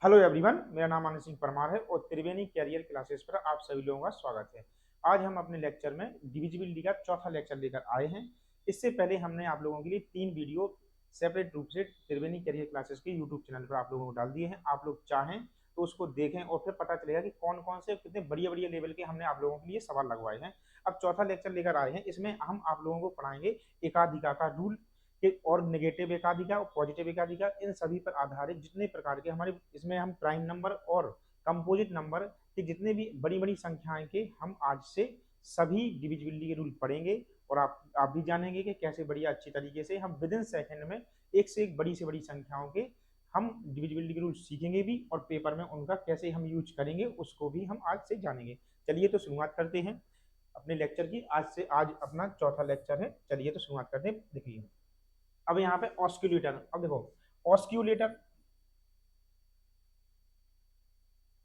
Hello everyone, मेरा नाम आनंद सिंह परमार है और त्रिवेणी कैरियर क्लासेस पर आप सभी लोगों का स्वागत है। आज हम अपने लेक्चर में डिविजिबिलिटी का चौथा लेक्चर लेकर आए हैं। इससे पहले हमने आप लोगों के लिए 3 वीडियो सेपरेट रूप से त्रिवेणी कैरियर क्लासेस के यूट्यूब चैनल पर आप लोगों को डाल दिए हैं। आप लोग चाहें तो उसको देखें और फिर पता चलेगा कि कौन कौन से कितने बढ़िया बढ़िया लेवल के हमने आप लोगों के लिए सवाल लगवाए हैं। अब चौथा लेक्चर लेकर आए हैं, इसमें हम आप लोगों को पढ़ाएंगे एकाधिका का रूल और नेगेटिव एकाधिका और पॉजिटिव एकाधिका, इन सभी पर आधारित जितने प्रकार के हमारे इसमें हम प्राइम नंबर और कंपोजिट नंबर के जितने भी बड़ी बड़ी संख्याएं के हम आज से सभी डिविजिबिलिटी के रूल पढ़ेंगे। और आप भी जानेंगे कि कैसे बढ़िया अच्छी तरीके से हम विद इन सेकेंड में एक से एक बड़ी से बड़ी संख्याओं के हम डिविजिबिलिटी के रूल सीखेंगे भी और पेपर में उनका कैसे हम यूज करेंगे उसको भी हम आज से जानेंगे। चलिए तो शुरुआत करते हैं अपने लेक्चर की। आज अपना चौथा लेक्चर है। चलिए तो शुरुआत करते हैं। देखिए अब यहाँ पे ऑस्क्यूलेटर, अब देखो ऑस्क्यूलेटर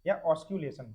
या ऑस्क्यूलेशन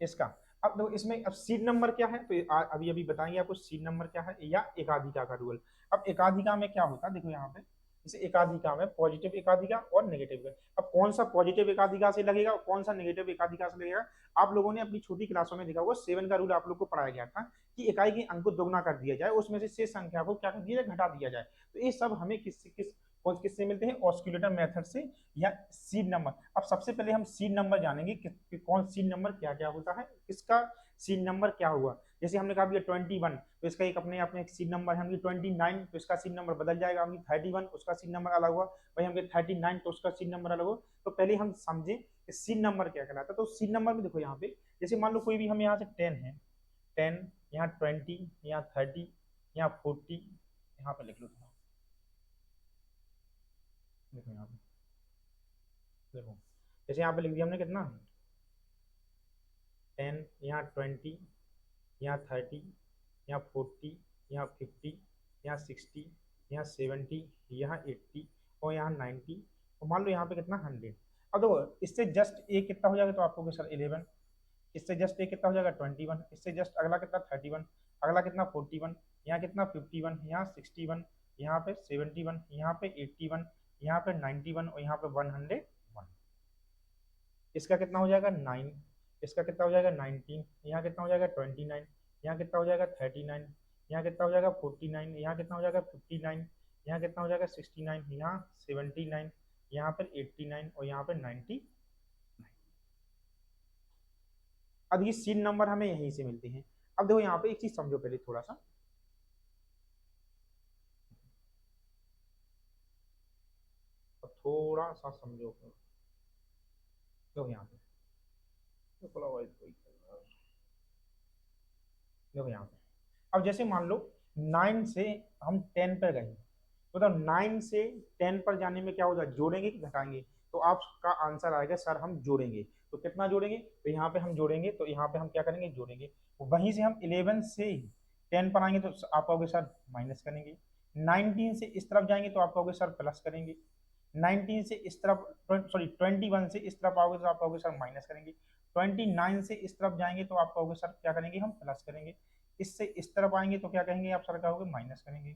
इसका। अब देखो इसमें अब सीड नंबर क्या है, तो अभी अभी बताएंगे आपको सीड नंबर क्या है या एकाधिका का रूल। अब एकाधिका में क्या होता है, देखो यहाँ पे इसे एकाधिका में पॉजिटिव एकाधिका और नेगेटिव का। अब कौन सा पॉजिटिव एकाधिका से लगेगा और कौन सा नेगेटिव एकाधिका से लगेगा, आप लोगों ने अपनी छोटी क्लासों में देखा होगा 7 का रूल आप लोग को पढ़ाया गया था कि इकाई के अंक को दोगुना कर दिया जाए, उसमें से शेष संख्या को क्या कर दिया जाए, घटा दिया जाए। तो ये सब हमें किससे मिलते हैं, ऑस्क्यूलेटर मेथड से या सीड नंबर। अब सबसे पहले हम सीड नंबर जानेंगे कि कौन सीड नंबर क्या क्या होता है, इसका सीड नंबर क्या हुआ। जैसे हमने कहा 21 तो इसका एक अपने अपने सीड नंबर है। हमने 29 तो इसका सीड नंबर बदल जाएगा। हमने 31 उसका सीड नंबर अलग हुआ, वही हमने 39 तो उसका सीड नंबर अलग हो। तो पहले हम समझे कि सीड नंबर क्या कहलाता है। तो सीड नंबर में देखो यहाँ पे जैसे मान लो कोई भी हम यहाँ से 10 है, 10 यहाँ 20 यहाँ 30 यहाँ 40, यहाँ पे लिख लो थोड़ा। देखो यहाँ पे देखो जैसे यहाँ पे लिख दिया हमने कितना 10 यहाँ 20 यहाँ 30 यहाँ 40 यहाँ 50 यहाँ 60 यहाँ 70 यहाँ 80 और यहाँ 90 और मान लो यहाँ पे कितना 100। अब देखो इससे जस्ट एक कितना हो जाएगा, तो आपको सर 11, इससे जस्ट एक कितना हो जाएगा 21, इससे जस्ट अगला कितना 31, अगला कितना 41, यहाँ कितना 51, यहाँ 61, यहाँ पे 71, यहाँ पे 81, यहाँ पे 91 और यहाँ पे 101। इसका कितना हो जाएगा 9, इसका कितना हो जाएगा 19, यहाँ कितना हो जाएगा 29, यहाँ कितना हो जाएगा 39, यहाँ कितना हो जाएगा 49, यहाँ कितना हो जाएगा 59, यहाँ कितना हो जाएगा 69, यहाँ 79, यहाँ पर 89 और यहाँ पर 90। अब ये सीन नंबर हमें यहीं से मिलते हैं। अब देखो यहाँ पे एक चीज समझो पहले थोड़ा सा, अब थोड़ा सा समझो। देखो यहाँ पे देखो यहाँ पे अब जैसे मान लो 9 से हम 10 पर गए, मतलब 9 से 10 पर जाने में क्या होगा, जोड़ेंगे कि घटाएंगे। तो आपका आंसर आएगा सर हम जोड़ेंगे। तो कितना जोड़ेंगे, तो यहाँ पे हम जोड़ेंगे, तो यहाँ पे हम क्या करेंगे जोड़ेंगे। वहीं से हम 11 से 10 पर आएंगे तो आप कहोगे सर माइनस करेंगे। 19 से इस तरफ जाएंगे तो आप कहोगे सर प्लस करेंगे। 19 से इस तरफ सॉरी 21 से इस तरफ आओगे तो आप कहोगे सर माइनस करेंगे। 29 से इस तरफ जाएंगे तो आप कहोगे सर क्या करेंगे, हम प्लस करेंगे। इससे इस तरफ आएंगे तो क्या कहेंगे आप सर, कहोगे माइनस करेंगे।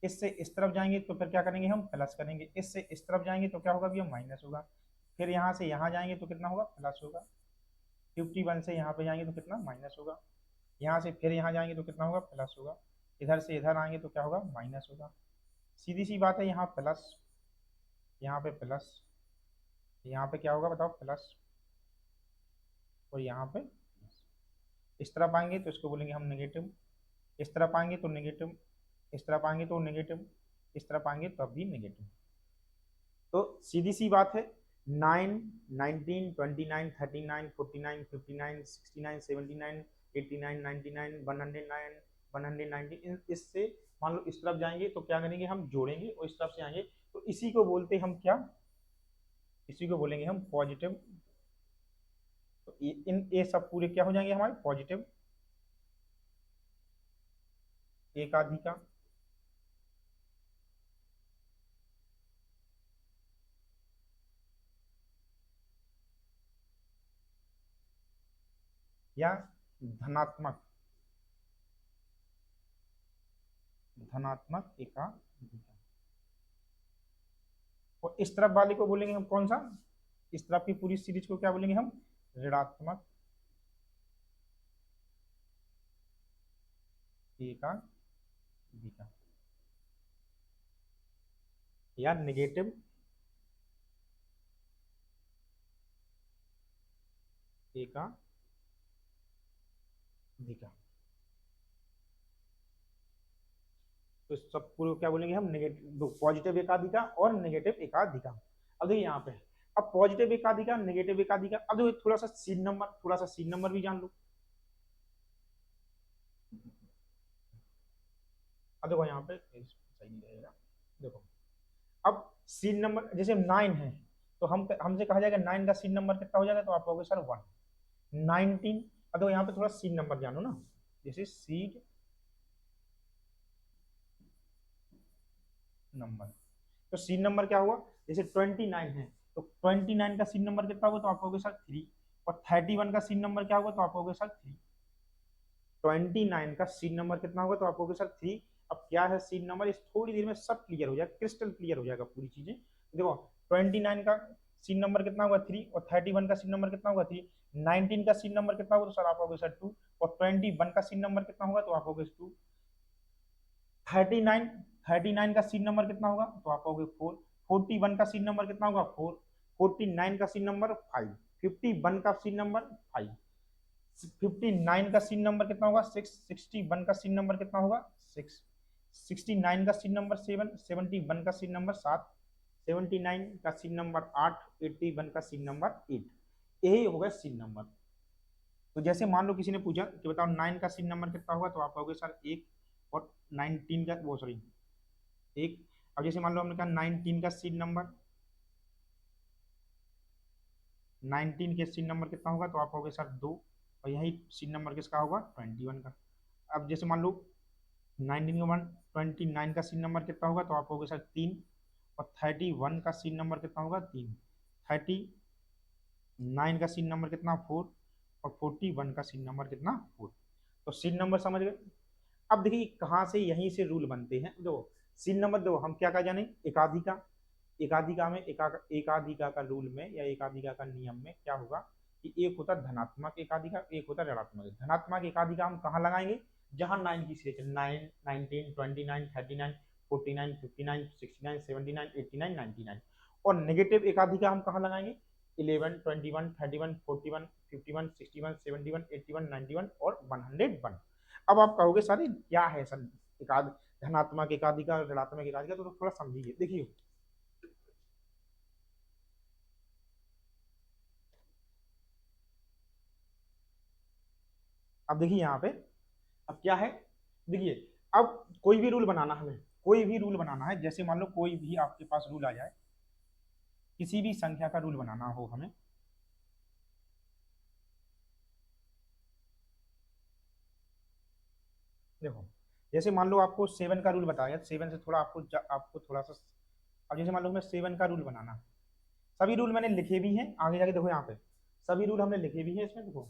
इससे इस तरफ जाएंगे तो फिर क्या करेंगे, हम प्लस करेंगे। इससे इस तरफ जाएंगे तो क्या होगा भैया, माइनस होगा। फिर यहाँ से यहाँ जाएंगे तो कितना होगा, प्लस होगा। 51 से यहाँ पे जाएंगे तो कितना, माइनस होगा। यहाँ से फिर यहाँ जाएंगे तो कितना होगा, प्लस होगा। इधर से इधर आएंगे तो क्या होगा, माइनस होगा। सीधी सी बात है, यहाँ प्लस, यहाँ पे प्लस, यहाँ पे क्या होगा बताओ, प्लस, और यहाँ पे इस तरफ आएंगे तो इसको बोलेंगे हम नेगेटिव, इस तरफ आएंगे तो नेगेटिव, इस तरफ आएंगे तो नेगेटिव, इस तरफ आएंगे तब भी नेगेटिव। तो सीधी सी बात है, 9, 19, 29, 39, 49, 59, 69, 79, 89, 99, 109, 190, इससे मान लो इस तरफ जाएंगे तो क्या करेंगे, हम जोड़ेंगे, और इस तरफ से आएंगे तो इसी को बोलते हम क्या, इसी को बोलेंगे हम पॉजिटिव। तो इन ये सब पूरे क्या हो जाएंगे हमारे, पॉजिटिव एकाधिका या धनात्मक, धनात्मक एकाधिका। और इस तरफ वाले को बोलेंगे हम कौन सा, इस तरफ की पूरी सीरीज को क्या बोलेंगे हम, ऋणात्मक एकाधिका या नेगेटिव एकाधिका। तो सब पूरे क्या बोलेंगे हम, नेगेटिव पॉजिटिव एकाधिका और नेगेटिव एकाधिका। अब देखिए यहाँ पे, अब पॉजिटिव एकाधिका नेगेटिव एकाधिका, अब देखो थोड़ा सा सीन नंबर, थोड़ा सा सीन नंबर भी जान लो। अब देखो यहाँ पे सही नहीं रहेगा, देखो अब सीन नंबर जैसे 9 है, तो हम हमसे कहा जाएगा 9 का सीन नंबर कितना हो जाएगा, तो आप कहोगे सर 1। 19, अब देखो यहाँ पे थोड़ा सीन नंबर जानो ना, जैसे सीड नंबर, तो सीन नंबर क्या हुआ, जैसे 29 है, तो 29 का सीन नंबर कितना होगा, तो आप कहोगे सर 3। और 31 का सीन नंबर क्या होगा, तो आप कहोगे सर 3। 29 का सीन नंबर कितना होगा, तो आप कहोगे सर 3। अब क्या है सीन नंबर, इस थोड़ी देर में सब क्लियर हो जाएगा, क्रिस्टल क्लियर हो जाएगा पूरी चीजें। देखो 29 का सीन नंबर कितना होगा 3, और 31 का सीन नंबर कितना होगा 3। 19 का सीन नंबर कितना होगा, तो सर आप कहोगे सर 2। और 21 का सीन नंबर कितना होगा, तो आप कहोगे 2। 39, 39 का सीन नंबर कितना होगा, तो आप कहोगे 4। 41 का सीन नंबर कितना होगा 4। 49 का सीन नंबर 5। 51 का सीन नंबर 5। 59 का सीन नंबर कितना होगा 6। 61 का सीन नंबर कितना होगा 6। 69 का सीन नंबर 7। 71 का सीन नंबर 7। 79 का सीन नंबर 8। 81 का सीन नंबर 8। यही हो गया सीन नंबर। तो जैसे मान लो किसी ने पूछा कि बताओ 9 का सीन नंबर कितना होगा, तो आप कहोगे सर 1। और 19 का वो सॉरी 1। अब जैसे मान लो हमने कहा 19 का सीन नंबर, 19 के सीन नंबर कितना होगा, तो आप कहोगे सर 2। और यही सीन नंबर किसका होगा 21 का। अब जैसे मान लो 19 के बाद 29 का सीन नंबर कितना होगा, तो आप कहोगे सर 3। और 31 का सीन नंबर कितना होगा 3। 39 का सीन नंबर कितना 4। और 41 का सीन नंबर कितना 4। तो सीन नंबर समझ गए। अब देखिए कहाँ से, यहीं से रूल बनते हैं। दो सीन नंबर, दो हम क्या क्या जाने, एकाधिका। एकाधिका में एकाधिका का रूल में या एकाधिका का नियम में क्या होगा कि एक होता धनात्मक एकाधिका, एक होता ऋणात्मक। धनात्मक एकाधिका हम कहाँ लगाएंगे, जहां 9 की सीरीज 9, 19, 29, 39, 49, 59, 69, 79, 89, 99। और नेगेटिव एकाधिका हम कहाँ लगाएंगे, 11, 21, 31, 41, 51, 61, 71, 81, 91 और 101। अब आप कहोगे सर क्या है सर एकाध, धनात्मक एकाधिका ऋणात्मक एकाधिका, तो थोड़ा समझिए। देखिए अब देखिए यहाँ पे, अब क्या है, देखिए अब कोई भी रूल बनाना, हमें कोई भी रूल बनाना है, जैसे मान लो कोई भी आपके पास रूल आ जाए, किसी भी संख्या का रूल बनाना हो हमें, देखो जैसे मान लो आपको 7 का रूल बताया, 7 से थोड़ा आपको थोड़ा सा, अब जैसे मान लो हमें 7 का रूल बनाना, सभी रूल मैंने लिखे भी हैं आगे जाके, देखो यहाँ पे सभी रूल हमने लिखे भी हैं इसमें, देखो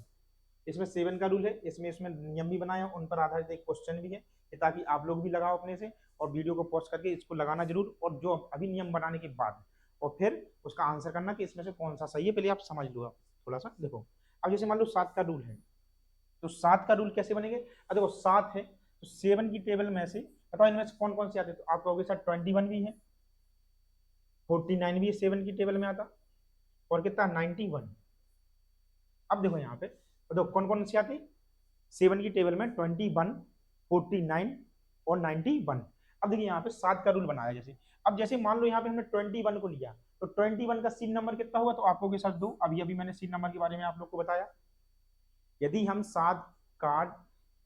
इसमें 7 का रूल है, इसमें नियम भी बनाया, उन पर आधारित एक क्वेश्चन भी है, कि ताकि आप लोग भी लगाओ अपने से, और वीडियो को पॉज करके इसको लगाना जरूर, और जो अभी नियम बनाने के बाद और फिर उसका आंसर करना कि इसमें से कौन सा सही है, पहले आप समझ लो आप थोड़ा सा। देखो अब जैसे मान लो 7 का रूल है, तो 7 का रूल कैसे बनेंगे, अब देखो 7 है तो 7 की टेबल में से बताओ इनमें से कौन कौन से आते हैं, तो आप कहोगे सर 21 भी है, 49 भी 7 की टेबल में आता, और कितना 91। अब देखो यहाँ पे तो देखो कौन कौन सी आती, 7 की टेबल में 21, 49 और 91। अब देखिए यहाँ पे 7 का रूल बनाया, जैसे अब जैसे मान लो यहाँ पे हमने 21 को लिया, तो 21 का सीन नंबर कितना हुआ, तो आपको के साथ दो, अभी अभी मैंने सीन नंबर के बारे में आप लोग को बताया। यदि हम 7 का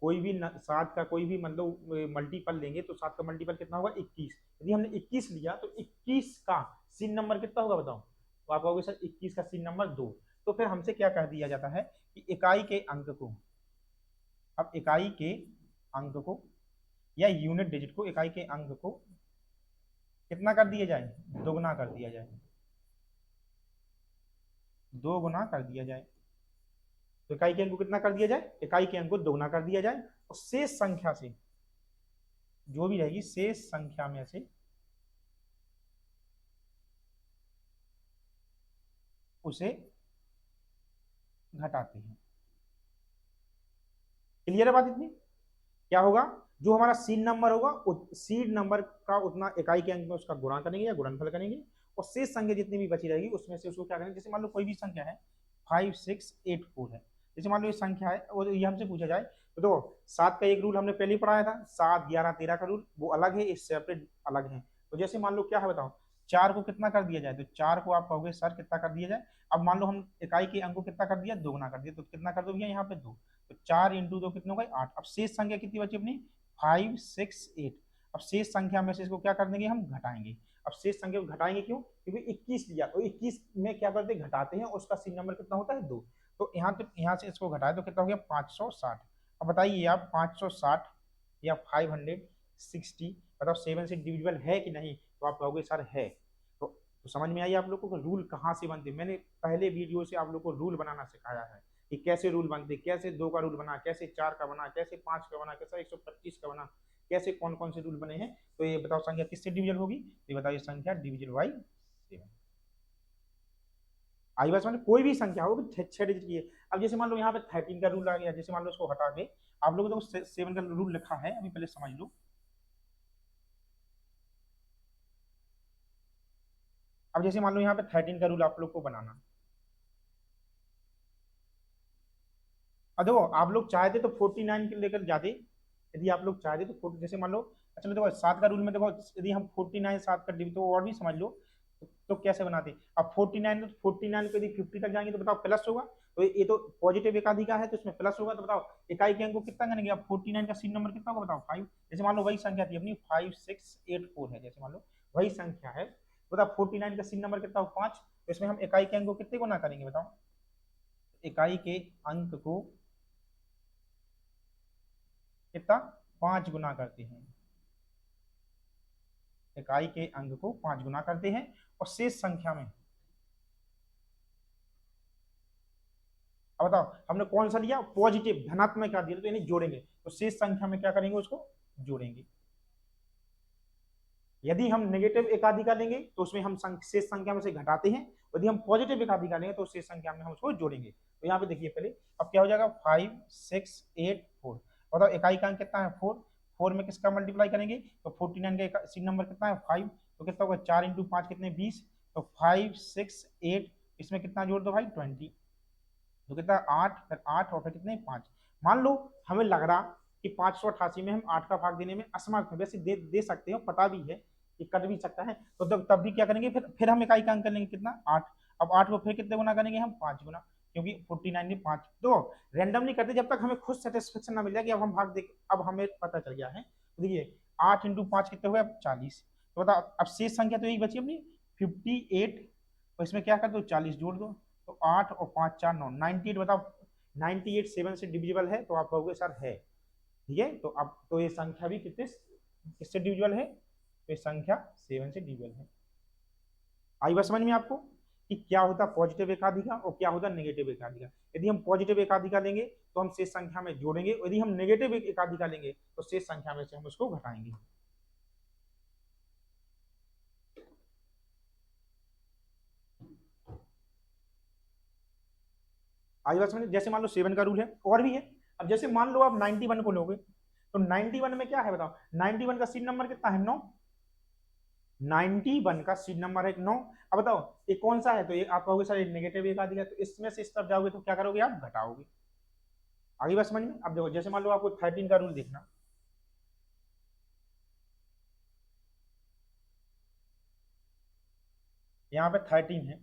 कोई भी 7 का कोई भी मतलब मल्टीपल लेंगे, तो 7 का मल्टीपल कितना होगा 21। यदि हमने 21 लिया, तो 21 का सीन नंबर कितना होगा बताओ, तो आप कहोगे सर 21 का सीन नंबर 2। तो फिर हमसे क्या कह दिया जाता है कि इकाई के अंक को, अब इकाई के अंक को या यूनिट डिजिट को, इकाई के अंक को कितना कर दिया जाए, दोगुना कर दिया जाए, दो गुना कर दिया जाए। तो इकाई के अंक को कितना कर दिया जाए, इकाई के अंक को दोगुना कर दिया जाए, और शेष संख्या से जो भी रहेगी, शेष संख्या में से उसे घटाते हैं। क्लियर है बात इतनी? क्या होगा, जो हमारा सीड नंबर होगा सीड नंबर का उतना इकाई के अंक में उसका गुणा करेंगे या गुणनफल करेंगे, और शेष संख्या जितनी भी बची रहेगी उसमें से उसको क्या करेंगे, जैसे मान लो कोई भी संख्या है 5684 है, जैसे मान लो ये संख्या है और ये हमसे पूछा जाए तो देखो 7 का एक रूल हमने पहले ही पढ़ाया था, 7 11 13 का रूल वो अलग है, इस सेपरेट अलग है। तो जैसे मान लो क्या है बताओ, 4 को कितना कर दिया जाए, तो 4 को आप कहोगे सर कितना कर दिया जाए, अब मान लो हम इकाई के अंक को कितना कर दिया, दोगुना कर दिया, तो कितना कर दो भैया यहाँ पे 2, तो 4 इंटू 2 कितने हो गए 8। अब शेष संख्या कितनी बची अपनी 568। अब शेष संख्या में से इसको क्या कर देंगे, हम घटाएंगे। अब शेष संख्या को घटाएंगे क्यों, क्योंकि 21 लिया, तो 21 में क्या करते घटाते हैं, उसका सी नंबर कितना होता है 2, तो यहाँ से इसको घटाए तो कितना हो गया 560। अब बताइए आप 560 या 560 बताओ 7 से डिविजिबल है कि नहीं, तो आप कहोगे सर है। तो समझ में आई आप लोगों को रूल कहाँ से बनते, मैंने पहले वीडियो से आप लोग को रूल बनाना सिखाया है कि कैसे रूल बनते, कैसे 2 का रूल बना, कैसे 4 का बना, कैसे 5 का बना, कैसे 125 का बना, कैसे कौन कौन से रूल बने हैं। तो ये बताओ संख्या किससे डिविजल होगी, ये बताओ ये संख्या डिविजल बाई 7। आई बात समझ, कोई भी संख्या हो 6 डिजिट की है। अब जैसे मान लो यहाँ पे 13 का रूल आ गया, जैसे मान लो इसको हटा के आप लोगों को तो 7 का रूल लिखा है, अभी पहले समझ लो। अब जैसे मान लो यहाँ पे 13 का रूल आप लोग को बनाना, अब देखो आप लोग चाहते तो 49 के लेकर जाते, यदि आप लोग चाहते तो जैसे मान लो, अच्छा देखो 7 का रूल में देखो यदि हम 49 7 कर दी तो और भी समझ लो, तो कैसे बनाते, अब 49 तो 49 को यदि 50 तक जाएंगे तो बताओ प्लस होगा, तो ये तो पॉजिटिव एकाधी का है तो इसमें प्लस होगा, तो बताओ इकाई के अंक को कितना करेंगे, अब 49 का सीन नंबर कितना होगा बताओ 5। जैसे मान लो वही संख्या थी अपनी 5684 है, जैसे मान लो वही संख्या है, बताओ 49 का सीन नंबर कितना हो 5, तो इसमें हम इकाई के अंक को कितने गुना करेंगे बताओ, इकाई के अंक को कितना 5 गुना करते हैं, इकाई के अंक को 5 गुना करते हैं, और शेष संख्या में, अब बताओ हमने कौन सा लिया पॉजिटिव धनात्मक का दिया, तो यानी जोड़ेंगे, तो शेष संख्या में क्या करेंगे उसको जोड़ेंगे। यदि हम नेगेटिव एकाधिका लेंगे तो उसमें हम शेष संख्या में से घटाते हैं, यदि हम पॉजिटिव एकाधिका लेंगे तो शेष संख्या में हम उसको जोड़ेंगे। तो यहाँ पे देखिए पहले, अब क्या हो जाएगा 5684, बताओ इकाई का अंक कितना है 4, 4 में किसका मल्टीप्लाई करेंगे, तो 49 का सी नंबर कितना है 5, तो कितना होगा 4 इंटू 5 कितने 20, तो 568 इसमें कितना जोड़ दो भाई 20, तो कितना 8 फिर 8 और फिर कितने 5। मान लो हमें लग रहा कि 588 में हम 8 का भाग देने में असमर्थ हैं, वैसे दे सकते हो, पता भी है कि कट भी सकता है, तो तब भी क्या करेंगे, फिर हम इकाई का अंक कर लेंगे कितना 8। अब 8 को फिर कितने गुना करेंगे हम 5 गुना, क्योंकि 49 में 5, तो रैंडमली करते जब तक हमें खुद सेटिस्फेक्शन ना मिल जाए कि अब हम भाग दे, अब हमें पता चल गया है। तो देखिए 8 इंटू 5 कितने हुए अब 40, तो बताओ अब शेष संख्या तो यही बची अपनी 58, और इसमें क्या कर दो 40 जोड़ दो, तो 8 और 5 4 9 98, बताओ 98 7 से डिविजिबल है, तो आप कहोगे सर है, ठीक है। तो अब तो ये संख्या भी किससे डिविजिबल है, तो ये संख्या 7 से डिविजिबल है। आई बात समझ में आपको कि क्या होता है पॉजिटिव एकाधिका और क्या होता है नेगेटिव एकाधिका। यदि हम पॉजिटिव एकाधिका लेंगे तो हम शेष संख्या में जोड़ेंगे, यदि हम नेगेटिव एकाधिका लेंगे तो शेष संख्या में से हम उसको घटाएंगे। आई बात समझ, जैसे मान लो 7 का रूल है और भी है। अब जैसे मान लो आप 91 को लोगे, तो 91 में क्या है बताओ, 91 का सीट नंबर कितना है 9, 91 का सीट नंबर है 9। अब बताओ ये कौन सा है, तो ये आप कहोगे सर नेगेटिव एक आदि है, तो इसमें से इस तरफ जाओगे तो क्या करोगे आप घटाओगे। आगे बात समझ में। अब देखो जैसे मान लो आपको 13 का रूल देखना, यहाँ पे 13 है,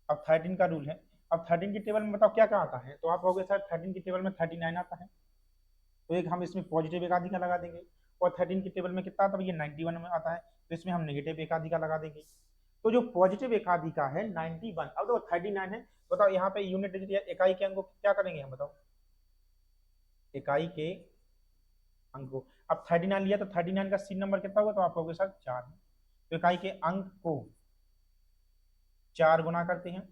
अब 13 का रूल है, अब 13 की टेबल में बताओ क्या क्या आता है, तो आप कहोगे सर 13 की टेबल में 39 आता है, तो एक हम इसमें पॉजिटिव एकाधिका लगा देंगे, और 13 की टेबल में कितना आता है, ये 91 में आता है, तो इसमें हम नेगेटिव एकाधिका लगा देंगे। तो जो पॉजिटिव एकाधिका है 91, अब देखो 39 है, बताओ यहाँ पे यूनिट डिजिट या इकाई के अंक को क्या करेंगे हम बताओ, इकाई के अंक को, अब 39 लिया तो 39 का सीन नंबर कितना होगा, तो आप कहोगे सर 4 है, तो इकाई के अंक को 4 गुना करते हैं।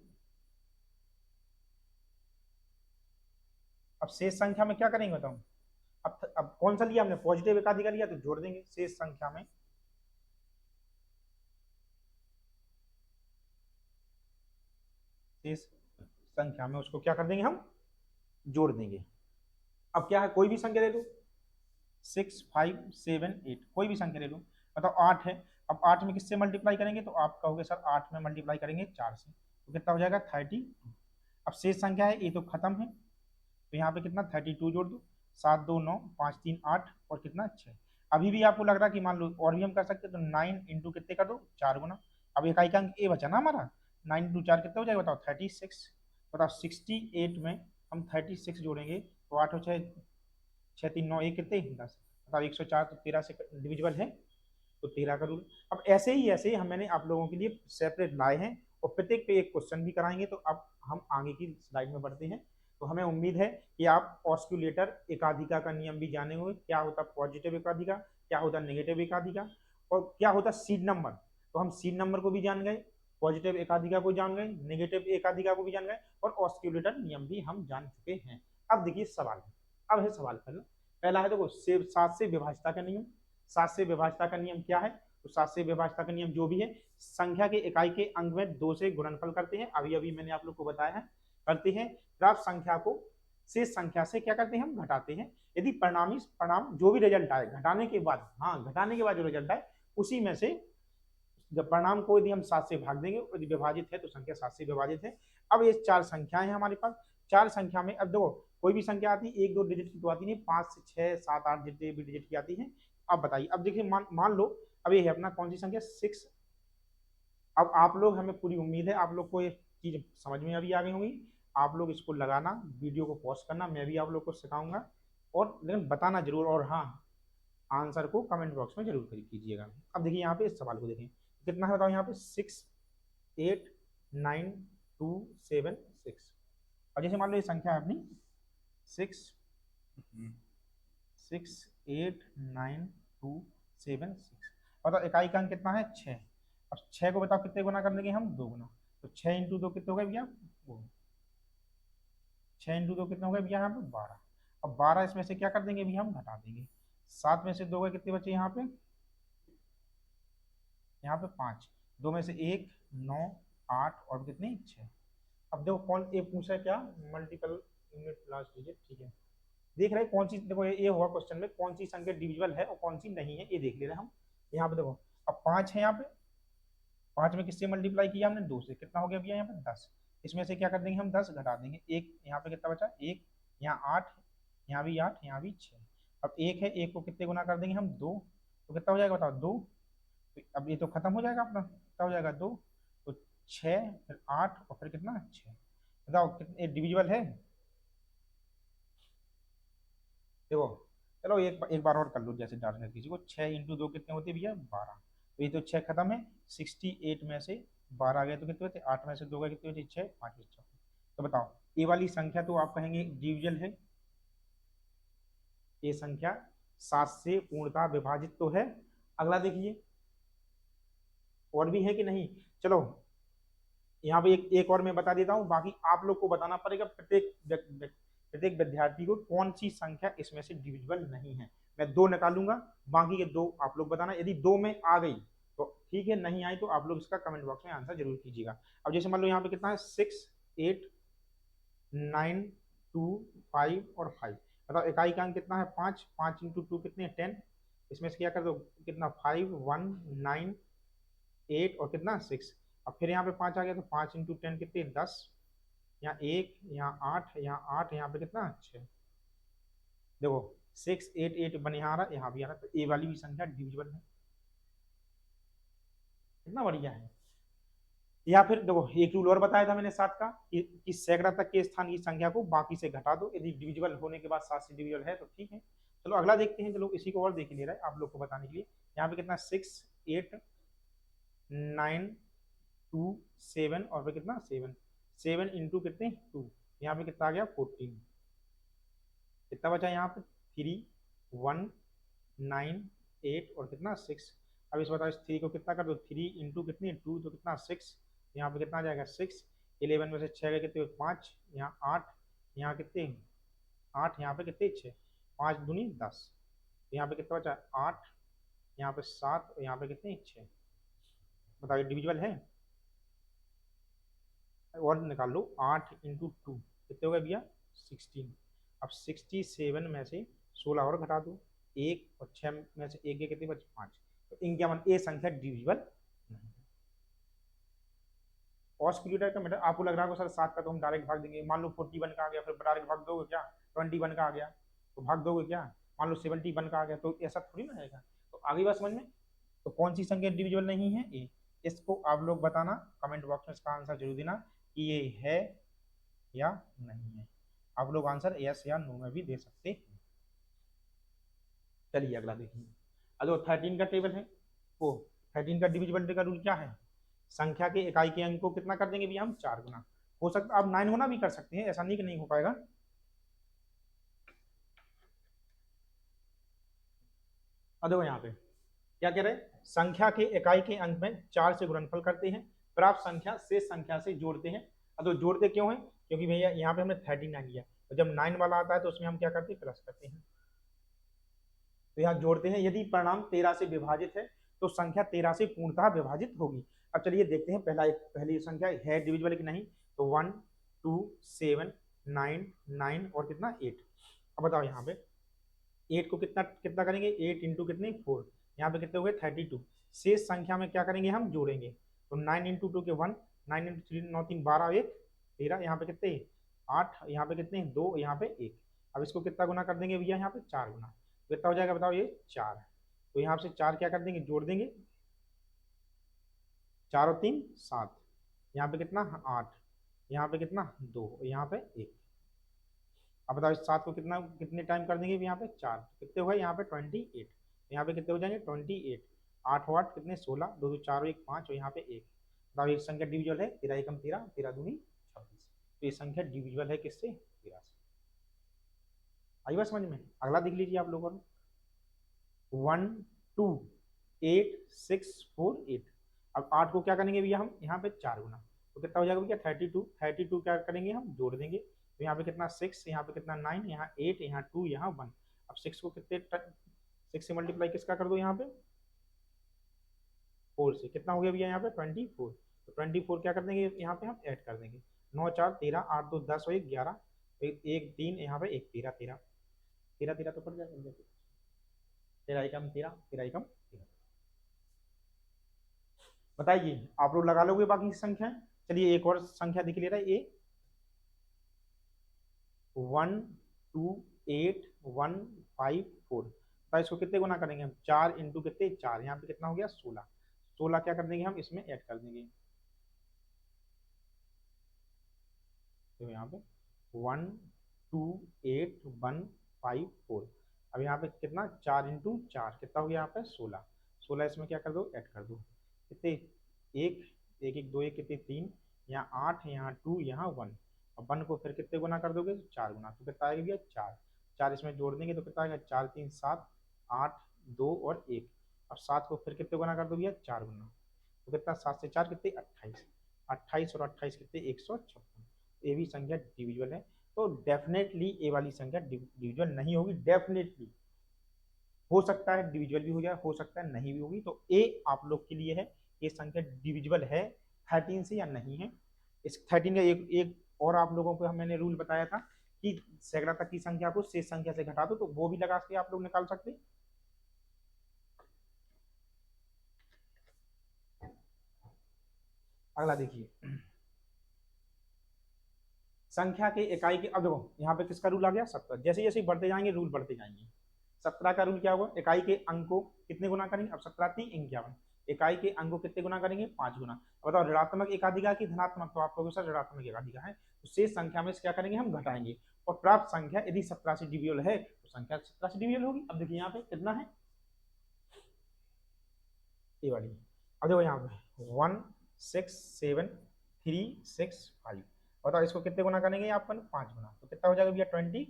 अब शेष संख्या में क्या करेंगे बताओ, अब कौन सा लिया हमने पॉजिटिव एकाधिका लिया, तो जोड़ देंगे शेष संख्या में, शेष संख्या में उसको क्या कर देंगे हम, जोड़ देंगे। अब क्या है, कोई भी संख्या ले लो, 6, 5, 7, 8 कोई भी संख्या ले लो, बताओ 8 है। अब 8 में किससे मल्टीप्लाई करेंगे, तो आप कहोगे सर 8 में मल्टीप्लाई करेंगे 4 से, तो कितना हो जाएगा 30। अब शेष संख्या है, ये तो खत्म है, तो यहाँ पे कितना 32 जोड़ दो, 7, 2, 9, 5, 3, 8 और कितना 6। अभी भी आपको लग रहा है कि मान लो और भी हम कर सकते हैं, तो 9 इंटू कितने कर दो, 4 गुना। अब इकाई का अंक ए बचा ना हमारा, 9 इंटू 4 कितना हो जाएगा बताओ 36। बताओ 68 में हम 36 जोड़ेंगे तो 8 और 6, 6, 3, 9 एक कितने 10। बताओ 104 तो 13 से डिविजिबल है, तो 13 का रूल। अब ऐसे ही हम मैंने आप लोगों के लिए सेपरेट लाए हैं और प्रत्येक पे एक क्वेश्चन भी कराएंगे। तो अब हम आगे की स्लाइड में बढ़ते हैं। तो हमें उम्मीद है कि आप ऑस्क्यूलेटर एकाधिका का नियम भी जाने हुए, क्या होता है पॉजिटिव एकाधिका, क्या होता है नेगेटिव एकाधिका, और क्या होता है सीड नंबर। तो हम सीड नंबर को भी जान गए, पॉजिटिव एकाधिका को जान गए, नेगेटिव एकाधिका को भी जान गए, और ऑस्क्यूलेटर नियम भी हम जान चुके हैं। अब देखिए सवाल, अब है सवाल पहला है देखो 7 से विभाज्यता का नियम। 7 से विभाज्यता का नियम क्या है, तो 7 से विभाज्यता का नियम जो भी है, संख्या के इकाई के अंक में 2 से गुणनफल करते हैं। अभी अभी मैंने आप लोग को बताया है, करते हैं। प्राप्त संख्या को शेष संख्या से क्या करते हैं, हम घटाते हैं। यदि परिणाम जो भी रिजल्ट आए घटाने के बाद, हाँ घटाने के बाद जो रिजल्ट आए उसी में से जब परिणाम को यदि हम 7 से भाग देंगे, यदि विभाजित है तो संख्या 7 से विभाजित है। अब ये 4 संख्याएं हैं हमारे पास। 4 संख्या में अब देखो कोई भी संख्या आती है 1-2 डिजिट की तो आती नहीं, 5 से 6, 7, 8 जितने भी डिजिट की आती है। अब बताइए, अब देखिए मान लो अब ये है अपना कौन सी संख्या 6। अब आप लोग, हमें पूरी उम्मीद है आप लोग को ये चीज समझ में अभी आ गई होंगी। आप लोग इसको लगाना, वीडियो को पॉज करना, मैं भी आप लोग को सिखाऊंगा, और लेकिन बताना जरूर, और हाँ आंसर को कमेंट बॉक्स में जरूर कीजिएगा। अब देखिए यहाँ पे इस सवाल को देखें कितना है, बताओ यहाँ पे 6, 8, 9, 2, 7, 6। और जैसे मान लो ये संख्या है अपनी 6, 6, 8, 9, 2, 7, 6। बताओ इकाई का अंक कितना है 6। अब 6 को बताओ कितने गुना कर देंगे हम, 2 गुना। तो 6 इंटू 2 कितने हो गए भैया, 6 इंटू 2 कितने हो गए भैया यहाँ पे 12। अब 12 इसमें से क्या कर देंगे भैया, हम घटा देंगे। 7 में से 2 गए कितने बचे यहाँ पे, यहाँ पे 5, 2 में से 1, 9, 8 और कितनी 6। अब देखो कौन एक पूछा है क्या, मल्टीपल यूनिट लास्ट डिजिट, ठीक है। देख रहे हैं कौन सी, देखो ये हुआ क्वेश्चन में कौन सी संख्या डिविजिबल है और कौन सी नहीं है, ये देख ले रहे हैं हम। यहाँ पे देखो अब 5 है, यहाँ पे 5 में किससे मल्टीप्लाई किया हमने, 2 से, कितना हो गया भैया यहाँ पे 10। इसमें से क्या कर देंगे हम 10 घटा देंगे, एक यहाँ पे कितना बचा 1, यहाँ 8, यहाँ भी 8, यहाँ भी 6। अब 1 है, 1 को कितने गुना कर देंगे हम 2, तो कितना हो जाएगा बताओ 2। तो अब ये तो खत्म हो जाएगा अपना, कितना हो जाएगा 2, तो 6 फिर 8 और फिर कितना 6। बताओ कितने डिविजिबल है, देखो चलो एक बार और कर लो, जैसे डालने किसी को 6 इंटू 2 कितने होते हैं भैया 12। तो ये तो 6 खत्म है, 68 में से 12 आ गए तो कितने होते, 8 में से 2 गए कितने होते 6, 5 बच्चों। तो बताओ ये वाली संख्या तो आप कहेंगे डिविजल है, ये संख्या 7 से पूर्णतः विभाजित तो है। अगला देखिए और भी है कि नहीं, चलो यहाँ पे एक और मैं बता देता हूँ, बाकी आप लोग को बताना पड़ेगा प्रत्येक विद्यार्थी को कौन सी संख्या इसमें से डिविजिबल नहीं है। मैं 2 निकालूंगा, बाकी के 2 आप लोग बताना। यदि 2 में आ गई तो ठीक है, नहीं आई तो आप लोग इसका कमेंट बॉक्स में आंसर जरूर कीजिएगा। अब जैसे मान लो यहाँ पे कितना है 6, 8, 9, 2, 5 और 5। बताओ इकाई का अंक कितना है 5, 5 इंटू 2 कितने 10। इसमें से क्या कर दो कितना 5, 1, 9, 8 और कितना 6। अब फिर यहाँ पे 5 आ गया, तो 5 इंटू 10 कितने 10, यहाँ 1, यहाँ 8, यहाँ 8, यहाँ पे कितना 6। देखो 6, 8, 8 बन यहाँ आ रहा, यहाँ भी आ रहा, तो ए वाली भी संख्या डिविजिबल है। कितना बढ़िया है। या फिर देखो एक रूल और बताया था मैंने 7 का कि सैकड़ा तक के स्थान की संख्या को बाकी से घटा दो, यदि डिविजिबल होने के बाद 7 से डिविजिबल है तो ठीक है। चलो अगला देखते हैं, चलो इसी को और देख ले रहा है आप लोग को बताने के लिए। यहाँ पे कितना 6, 8, 9, 2, 7 और फिर कितना 7, 7 इंटू कितने 2, यहाँ पे कितना आ गया 14। कितना बचा यहाँ पे 3, 1, 9, 8 और कितना 6। अब इस बताओ इस 3 को कितना कर दो 3 इंटू कितनी 2 तो कितना 6, यहाँ पे कितना आ जाएगा 6। 11 में से 6 के कितने 5, यहाँ 8, यहाँ कितने 8, यहाँ पे कितने 6, 5 दूनी 10। यहाँ पे कितना बचा 8, यहाँ पे 7 और यहाँ पे कितने 6। बताओ डिविजिबल है। और निकाल लो, 8 × 2 कितने हो गए भैया 16। अब 67 में से 16 और घटा दो, एक और 6 में से एक कितने बचे 5। तो इनके मन ये संख्या डिविजिबल नहीं। ऑस्किलेटर का मतलब आपको लग रहा है सर 7 का तो हम डायरेक्ट भाग देंगे, मान लो 41 का आ गया फिर डायरेक्ट भाग दोगे क्या, 21 का आ गया तो भाग दोगे क्या, मान लो 71 का आ गया तो ऐसा थोड़ी ना रहेगा। तो आगे बात समझ में। तो कौन सी संख्या डिविजिबल नहीं है ए, इसको आप लोग बताना कमेंट बॉक्स में, इसका आंसर जरूर देना कि ये है या नहीं है। आप लोग आंसर यस या नो में भी दे सकते हैं। चलिए अगला देखिए। अगर 13 का टेबल है वो 13 का डिविजिबिलिटी का रूल क्या है, संख्या के इकाई के अंक को कितना कर देंगे भैया हम 4 गुना। हो सकता आप 9 गुना भी कर सकते हैं, ऐसा नहीं कि नहीं हो पाएगा। अब देखो यहाँ पे क्या कह रहे हैं, संख्या के इकाई के अंक में 4 से गुणनफल करते हैं, प्राप्त संख्या शेष संख्या से जोड़ते हैं। अब तो जोड़ते क्यों है, क्योंकि भैया यहाँ पे हमने 39 लिया और जब 9 वाला आता है तो उसमें हम क्या करते हैं प्लस करते हैं। तो यहाँ जोड़ते हैं, यदि परिणाम 13 से विभाजित है तो संख्या 13 से पूर्णतः विभाजित होगी। अब चलिए देखते हैं पहली संख्या है डिविजिबल कि नहीं। तो 1 2 7 9 9 और कितना 8। अब बताओ यहाँ पे 8 को कितना कितना करेंगे, 8 इंटू कितने 4, यहाँ पे कितने हो गए 32। शेष संख्या में क्या करेंगे हम जोड़ेंगे, तो 9 इंटू 2 के 1, 9 इंटू 3 9 3 12 1 13, यहाँ पे कितने 8, यहाँ पे कितने 2, यहाँ पे 1। अब इसको कितना गुना कर देंगे भैया यहाँ पे 4 गुना, तो कितना हो जाएगा बताओ ये 4। तो यहाँ से 4 क्या कर देंगे जोड़ देंगे, 4 और 3 7, यहाँ पे कितना 8, यहाँ पे कितना 2, यहाँ पे 1। अब बताओ इस 7 को कितना कितने टाइम कर देंगे यहाँ पे 4, कितने हो गए यहाँ पे 28, यहाँ पे कितने हो जाएंगे 28, 8 और 8 कितने 16, 2 2 4 और 1 5 और यहाँ पे 1। बताओ ये संख्या डिविजिबल है, 13 एकम 13, 13 दूनी 26। तो ये संख्या डिविजिबल है किससे 13 से। आई बात समझ में। अगला देख लीजिए आप लोगों ने 1 2 8 6 4 8। अब 8 को क्या करेंगे भैया हम यहाँ पे 4 गुना, तो कितना हो जाएगा भैया 32, 32 क्या करेंगे हम जोड़ देंगे, तो यहाँ पे कितना 6, यहाँ पे कितना 9, यहाँ 8, यहाँ 2, यहाँ 1। अब 6 को कितने 6 से मल्टीप्लाई किसका कर दो यहाँ पे 4 से, कितना हो गया भैया यहाँ पे 24। तो 24 क्या कर देंगे यहाँ पे हम ऐड कर देंगे, 9 4 13 8 2 10 और 1 11, एक 3 यहाँ पे 1 13 13 13 13 तो पड़ जाएगा 13 एकम 13, 13 एकम 13। बताइए आप लोग लगा लोगे बाकी की संख्या। चलिए एक और संख्या दिख ले रहा है ये 1 2 8 1 5 4। तो इसको कितने गुना करेंगे हम 4 इंटू कितने 4, यहाँ पे कितना हो गया 16, 16 क्या कर देंगे हम इसमें ऐड कर देंगे, तो यहाँ पे 1 2 8 1 5 4। अब यहाँ पे कितना 4 इंटू 4 कितना हो गया यहाँ पे 16, 16 इसमें क्या कर दो ऐड कर दो, कितने एक एक एक 2 1 कितने 3, यहाँ 8, यहाँ 2, यहाँ 1। अब 1 को फिर कितने गुना कर दोगे 4 गुना, तो कितना आएगा भैया 4, 4 इसमें जोड़ देंगे तो कितना आएगा 4 3 7 8 2 और 1। अब 7 को फिर कितने गुना कर दो भैया 4 गुना, तो कितना 7 से 4 कितने 28, 28 और 28 कितने 156। ये भी संख्या डिविजिबल है। तो डेफिनेटली ए वाली संख्या डिविजिबल नहीं होगी, डेफिनेटली हो सकता है डिविजिबल भी हो जाए, हो सकता है नहीं भी होगी। तो ए आप लोग के लिए है, ये संख्या डिविजिबल है 13 से या नहीं है। इस 13 का एक और आप लोगों को मैंने रूल बताया था कि सैकड़ा तक की संख्या को शेष संख्या से घटा दो, तो वो भी लगा के आप लोग निकाल सकते हैं। अगला देखिए संख्या के इकाई के, अब देखो यहाँ पे किसका रूल आ गया 17, जैसे जैसे बढ़ते जाएंगे रूल बढ़ते जाएंगे। 17 का रूल क्या होगा, इकाई के अंक को कितने गुना करेंगे, अब 17 3 51, इकाई के अंक को कितने गुना करेंगे 5 गुना। अब बताओ ऋणात्मक एकाधिका की धनात्मक, तो आपको सर ऋणात्मक एकाधिका है, तो शेष संख्या में से क्या करेंगे हम घटाएंगे, और प्राप्त संख्या यदि 17 से डिविजिबल है तो संख्या 17 से डिविजिबल होगी। अब देखिए यहाँ पे कितना है ये वाली, अब देखो यहाँ पे 1 6 7 3 6 5। बताओ इसको कितने गुना करेंगे अपन 5 गुना, तो कितना हो जाएगा भैया 25।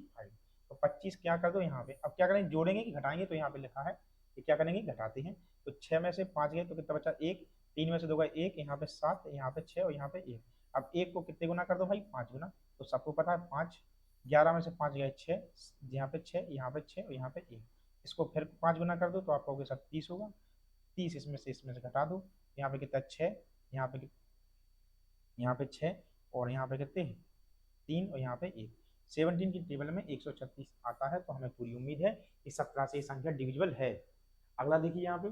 तो 25 क्या कर दो यहाँ पे, अब क्या करेंगे जोड़ेंगे कि घटाएंगे, तो यहाँ पे लिखा है कि क्या करेंगे घटाते हैं। तो 6 में से 5 गए तो कितना बचा 1, 3 में से 2 गए 1, यहाँ पे 7, यहाँ पे 6 और यहाँ पे 1। अब 1 को कितने गुना कर दो भाई 5 गुना, तो सबको पता है 5, 11 में से 5 गए 6, यहाँ पे 6, यहाँ पे 6 और यहाँ पे 1। इसको फिर 5 गुना कर दो तो आपका होगा 30 होगा, 30 इसमें से घटा दो, यहाँ पे कितना 6, यहाँ पे 6 और यहाँ पे कितने 3 और यहाँ पे 1। 17 की टेबल में 136 आता है, तो हमें पूरी उम्मीद है कि 17 से ये संख्या डिविजिबल है। अगला देखिए यहाँ पे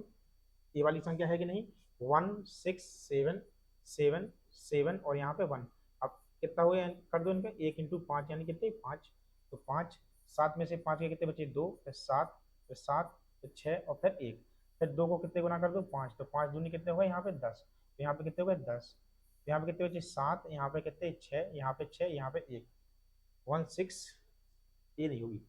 ये वाली संख्या है कि नहीं, 1677 और यहाँ पे 1। अब कितना हुआ कर दो इनका, 1 × 5 यानी कितने 5, तो 5, 7 में से 5 के कितने बचे 2, फिर 7, फिर 7, फिर 6 और फिर 1, फिर 2 को कितने गुना कर दो 5, तो 5 दूनी कितने हुए यहाँ पे 10, तो यहाँ पे कितने हुए 10, यहाँ पे कितने बचे 7, यहाँ पे कितने 6, यहाँ पे 6, यहाँ पे 1, 16, ये नहीं होगी।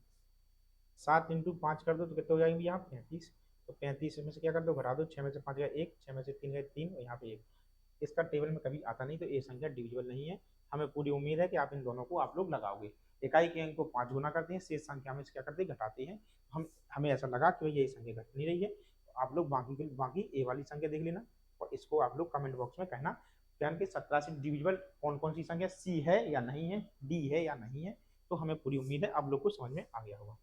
7 × 5 कर दो तो कितने हो जाएंगे यहाँ 35, तो 35 में से क्या कर दो घटा दो, 6 में से 5 गया 1, 6 में से 3 गए 3 और यहाँ पे 1। इसका टेबल में कभी आता नहीं, तो ये संख्या डिविजिबल नहीं है। हमें पूरी उम्मीद है कि आप इन दोनों को आप लोग लगाओगे। इकाई के अंक को 5 गुना करते हैं, शेष संख्या में से क्या करते हैं घटाते हैं। हमें ऐसा लगा कि ये संख्या घट नहीं रही है, तो आप लोग बाकी ए वाली संख्या देख लेना और इसको आप लोग कमेंट बॉक्स में कहना कि 17 से डिविजिबल कौन कौन सी संख्या सी है या नहीं है, डी है या नहीं है। तो हमें पूरी उम्मीद है आप लोग को समझ में आ गया होगा।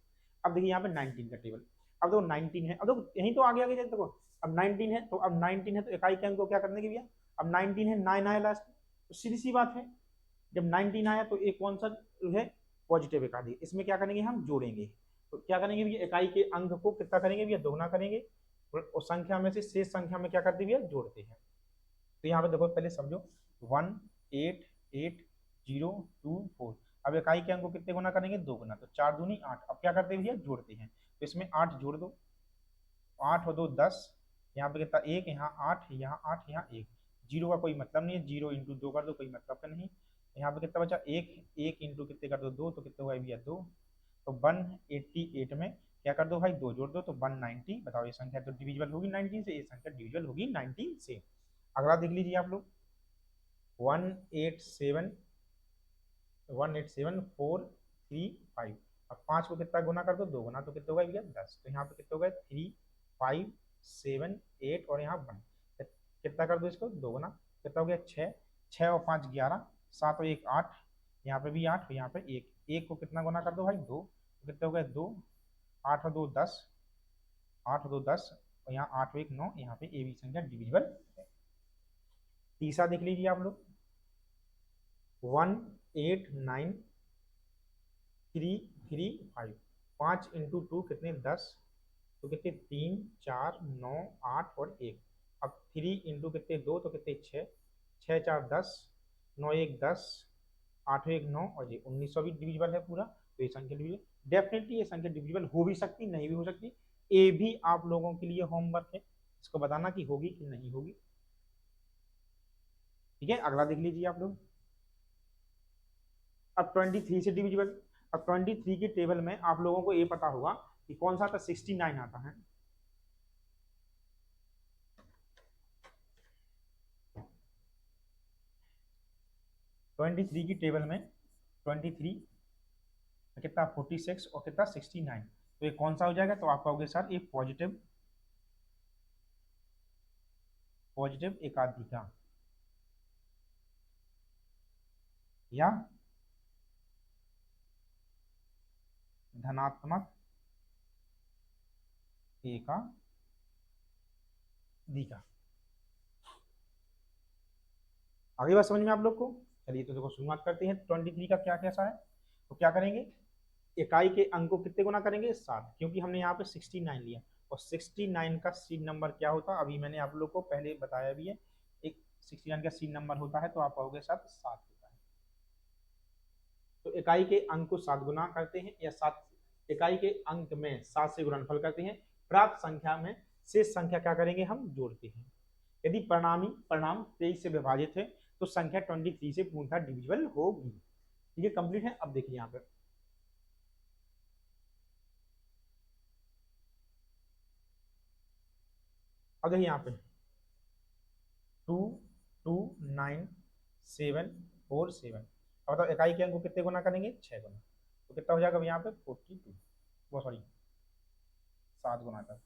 अब देखिए यहाँ पे 19 का टेबल, अब देखो 19 है, अब देखो यही तो आगे आगे देखो, अब 19 है, तो अब 19 है तो इकाई के अंक को क्या करने की भैया, अब 19 है 9 आया लास्ट, तो सीधी सी बात है जब 19 आया तो एक कौन सा है पॉजिटिव एकाधी, इसमें क्या करेंगे हम जोड़ेंगे। तो क्या करेंगे भैया, इकाई के अंक को कितना करेंगे भैया, दोगुना करेंगे और संख्या में से शेष संख्या में क्या करते भैया जोड़ते हैं। तो यहाँ पे देखो पहले समझो 1880224, अब इकाई के अंक को कितने गुना करेंगे 2 गुना, तो 4 दूनी 8। अब क्या करते हैं भैया जोड़ते हैं, तो इसमें 8 जोड़ दो, 8 और 2 10, यहाँ पे कितना 1, यहाँ 8, यहाँ 8, यहाँ 1, जीरो का कोई मतलब नहीं है, 0 × 2 कर दो कोई मतलब का नहीं। यहाँ पे कितना बचा 1, 1 × कितने कर दो 2, तो कितने हुआ भैया 2, तो 188 में क्या कर दो भाई 2 जोड़ दो तो 190। बताओ ये संख्या तो डिविजिबल होगी 19 से, ये संख्या डिविजिबल होगी 19 से। अगला देख लीजिए आप लोग 187 435। अब 5 को कितना गुना कर दो 2 गुना, तो कितना होगा भैया 10, तो यहाँ पे कितना होगा 3 5 7 8 और यहाँ 1, कितना कर दो इसको 2 गुना, कितना हो गया 6, 6 और 5 11, 7 और 1 8, यहाँ पे भी 8 यहाँ पे 1, 1 को कितना गुना कर दो भाई 2, तो कितना हो गया 2, 8 और 2 10, 8 और 2 10 और यहाँ 8 और 1 9, यहाँ पे ए भी संख्या डिविजिबल है। तीसरा देख लीजिए आप लोग 189,335, 5 × 2 कितने 10, तो कितने 3 4 9 8 और 1। अब 3 × कितने 2, तो कितने 6, 6 4 10, 9 1 10, 8 1 9 और ये 1900 भी डिविजिबल है पूरा, तो ये संख्या डिविजिबल डेफिनेटली, ये संख्या डिविजिबल हो भी सकती नहीं भी हो सकती। ये भी आप लोगों के लिए होमवर्क है, इसको बताना कि होगी कि नहीं होगी। ठीक है, अगला देख लीजिए आप लोग अब 23 से डिविजिबल। अब 23 की टेबल में आप लोगों को ये पता होगा कि कौन सा आता 69 आता है। ट्वेंटी थ्री की टेबल में 23 कितना 46 और कितना 69, तो ये कौन सा हो जाएगा, तो आप कहोगे सर ये पॉजिटिव एकाधिका या धनात्मक एकाधिका। आगे बात समझ में आप लोग को। चलिए तो देखो शुरुआत करते हैं 23 का क्या कैसा है। तो क्या करेंगे, इकाई के अंक को कितने गुना करेंगे 7, क्योंकि हमने यहाँ पे 69 लिया और 69 का सीन नंबर क्या होता है अभी मैंने आप लोग को पहले बताया भी है, एक 69 का सीन नंबर होता है, तो आप कहोगे 7 होता है। तो इकाई के अंक को 7 गुना करते हैं या 7 इकाई के अंक में 7 से गुणनफल करते हैं, प्राप्त संख्या में शेष संख्या क्या करेंगे हम जोड़ते हैं। यदि परिणाम 23 से विभाजित है तो संख्या 23 से पूर्णतः डिविजिबल होगी। ठीक है, कंप्लीट है। अब देखिए यहाँ पे अब देखिए यहाँ पे 229,747। अब बताओ इकाई के अंक को कितने गुना करेंगे 6 गुना, तो कितना हो जाएगा यहाँ पे 42, वो सॉरी 7 गुना तक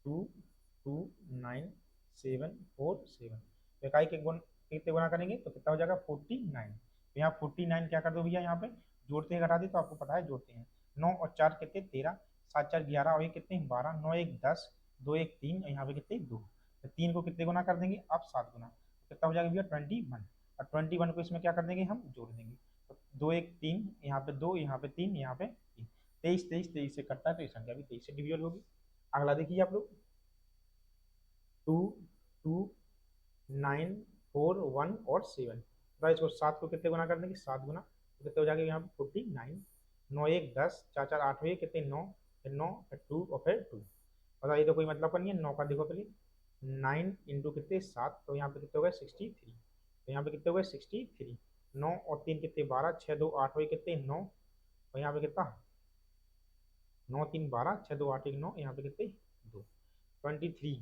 229,747। तो इकाई के गुण कितने गुना करेंगे तो कितना हो जाएगा 49। तो यहाँ 49 क्या कर दो भैया, यहाँ पे जोड़ते हैं घटाते तो आपको पता है जोड़ते हैं, 9 और 4 कितने 13, 7 4 11 और ये कितने 12, 9 1 10, 2 1 3 और यहाँ पे कितने 2, तो 3 को कितने गुना कर देंगे आप 7 गुना, तो कितना हो जाएगा भैया 21। और 21 को इसमें क्या कर देंगे, हम जोड़ देंगे। तो 2 1 3, यहाँ पे 2, यहाँ पे 3, यहाँ पे 3, 23 23 23 से कटता है, तो ये संख्या भी 23 से डिविजल होगी। अगला देखिए आप लोग, 2 2 9 4 1 और 7। तो इसको 7 को कितने गुना कर देंगे, 7 गुना, तो कितने हो जाएगा यहाँ पे 49। 9 1 10, 4 4 8 हुए कितने, 9, फिर 9 फिर 2 और फिर 2। बताइए, तो कोई मतलब का नहीं है। 9 का देखो पहले, 9 इंटू कितने 7, तो यहाँ पे कितने हो गए 63। तो यहाँ पे कितने हो गए 63। 9 और 3 कितने 12, 6 2 8 हुए कितने 9, और यहाँ पे कितना 9 3 12, 6 2 8 1 9, यहाँ पे कितने 2, 23।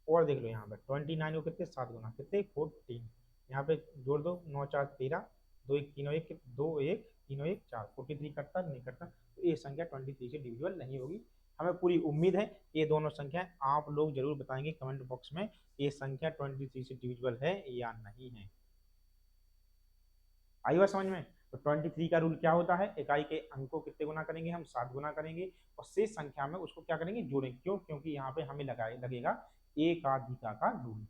और देख लो यहाँ पे 29 को कितने 7 गुना कितने 14, यहाँ पे जोड़ दो, 9 4 13, 2 1 3 1 2 1 3 1 4, 43 कटता नहीं कटता, तो ये संख्या 23 से डिविजिबल नहीं होगी। हमें पूरी उम्मीद है ये दोनों संख्याएं आप लोग जरूर बताएंगे कमेंट बॉक्स में, ये संख्या 23 से डिविजिबल है या नहीं है। आई बात समझ में। तो 23 का रूल क्या होता है, इकाई के अंक को कितने गुना करेंगे, हम 7 गुना करेंगे, और शेष संख्या में उसको क्या करेंगे, जोड़ेंगे। क्यों, क्योंकि यहाँ पे हमें लगेगा एकाधिका का रूल।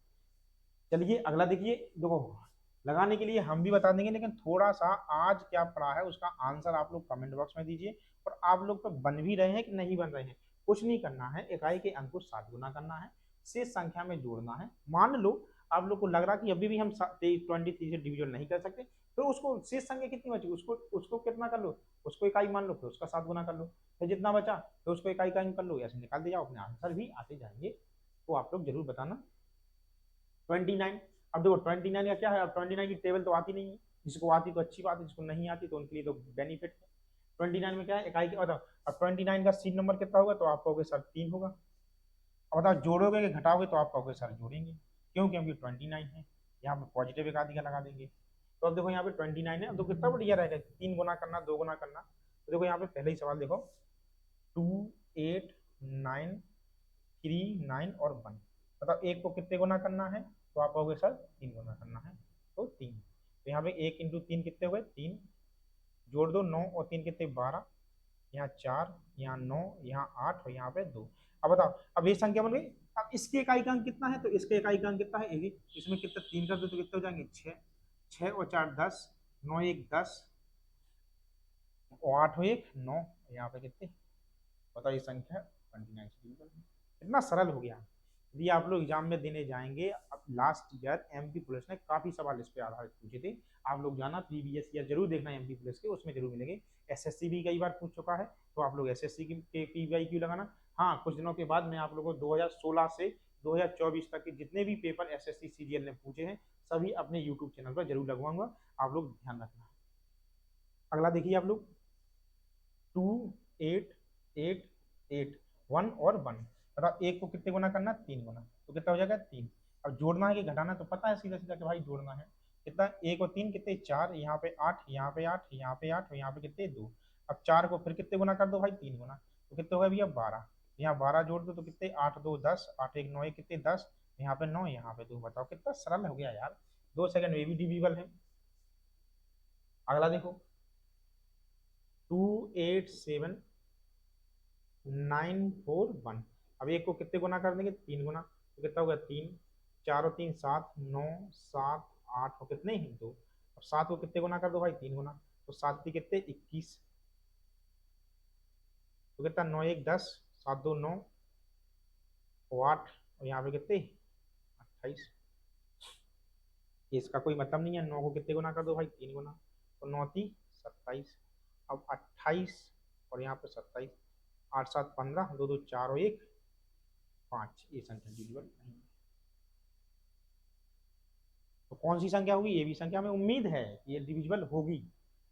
चलिए अगला देखिए, देखो लगाने के लिए हम भी बता देंगे, लेकिन थोड़ा सा आज क्या पढ़ा है उसका आंसर आप लोग कमेंट बॉक्स में दीजिए। और आप लोग तो बन भी रहे हैं कि नहीं बन रहे हैं, कुछ नहीं करना है, इकाई के अंक को 7 गुना करना है, शेष संख्या में जोड़ना है। मान लो आप लोग को लग रहा कि अभी भी हम 23 से डिविजन नहीं कर सकते, तो उसको शेष संख्या कितनी बची, उसको उसको कितना कर लो, उसको इकाई मान लो, फिर उसका 7 गुना कर लो, फिर जितना बचा फिर उसको इकाई का अंक कर लो, ऐसे निकाल दे जाओ, अपने आंसर भी आते जाएंगे। तो आप लोग जरूर बताना। 29, अब देखो 29 का क्या है, अब 29 की टेबल तो आती नहीं है, जिसको आती तो अच्छी बात है, जिसको नहीं आती तो उनके लिए तो बेनिफिट है। 29 में क्या है, इकाई के बताओ। अब 29 का सीन नंबर कितना होगा, तो आप कहोगे सर 3 होगा। अब बताओ जोड़ोगे कि घटाओगे, तो आप कहोगे सर जोड़ेंगे। क्यों, क्योंकि 29 है, यहाँ पे पॉजिटिव एकाधिका लगा देंगे। तो अब देखो यहाँ पे 29 है, अब तो कितना बढ़िया रहेगा, 3 गुना करना 2 गुना करना। तो देखो यहाँ पे पहले ही सवाल देखो, 2 8 9 3 9 और 1। बताओ एक को कितने गुना करना है, तो आप कहोगे सर 3 गुना करना है, तो 3। तो यहाँ पे 1 इंटू 3 कितने हुए 3, जोड़ दो, 9 और 3 कितने 12, यहाँ 4, यहाँ 9, यहाँ 8 और यहाँ पे 2। अब बताओ, अब ये संख्या बन गई। अब इसके इकाई का अंक कितना है, तो इसके इकाई का अंक कितना है, इसमें कितना 3 कर दो तो कितने हो जाएंगे 6, 6 और 4 10, 9 1 10 और 8 हो 1 9, यहाँ पे कितने, बताओ ये संख्या 29। इतना सरल हो गया। यदि आप लोग एग्जाम में देने जाएंगे, अब लास्ट ईयर एमपी पुलिस ने काफी सवाल इस पे आधारित पूछे थे, आप लोग जाना प्रीवियस ईयर जरूर देखना एमपी पुलिस के, उसमें जरूर मिलेंगे। एसएससी भी कई बार पूछ चुका है, तो आप लोग एसएससी के पीवाईक्यू लगाना। हाँ, कुछ दिनों के बाद मैं आप लोगों को 2016 से 2024 तक के जितने भी पेपर एसएससी सीजीएल ने पूछे हैं सभी अपने यूट्यूब चैनल पर जरूर लगवाऊंगा, आप लोग ध्यान रखना। अगला देखिए आप लोग, 2 8 8 8 1 और 1। बताओ एक को कितने गुना करना, 3 गुना, तो कितना हो जाएगा 3। अब जोड़ना है कि घटाना, तो पता है सीधा सीधा कि भाई जोड़ना है। कितना, 1 और 3 कितने 4, यहाँ पे 8, यहाँ पे 8, यहाँ पे 8 और यहाँ पे कितने 2। अब 4 को फिर कितने गुना कर दो भाई 3 गुना, तो कितने होगा भैया 12। यहाँ 12 जोड़ दो तो कितने 8 2 10, 8 1 9 कितने 10, यहाँ पे 9 यहाँ पे 2। बताओ कितना सरल हो गया यार, 2 सेकंड में भी डिविजिबल है। अगला देखो, 2 8 7 9 4 1। अब एक को कितने गुना कर देंगे 3 गुना, तो कितना होगा 3, 4 और 3 7 9 7 8 और कितने 2। अब 7 को कितने गुना कर दो भाई 3 गुना, तो 7 की कितने 21, तो कितना 9 1 10, 7 2 9 और 8 और यहाँ पे कितने 28। इसका कोई मतलब नहीं है, 9 को कितने गुना कर दो भाई 3 गुना, तो 9 3 27। अब 28 और यहाँ पे 27, 8 7 15, 2 2 4 और 1 5, ये संख्या डिविजिबल नहीं है। तो कौन सी संख्या होगी, ये भी संख्या में उम्मीद है कि ये डिविजिबल होगी,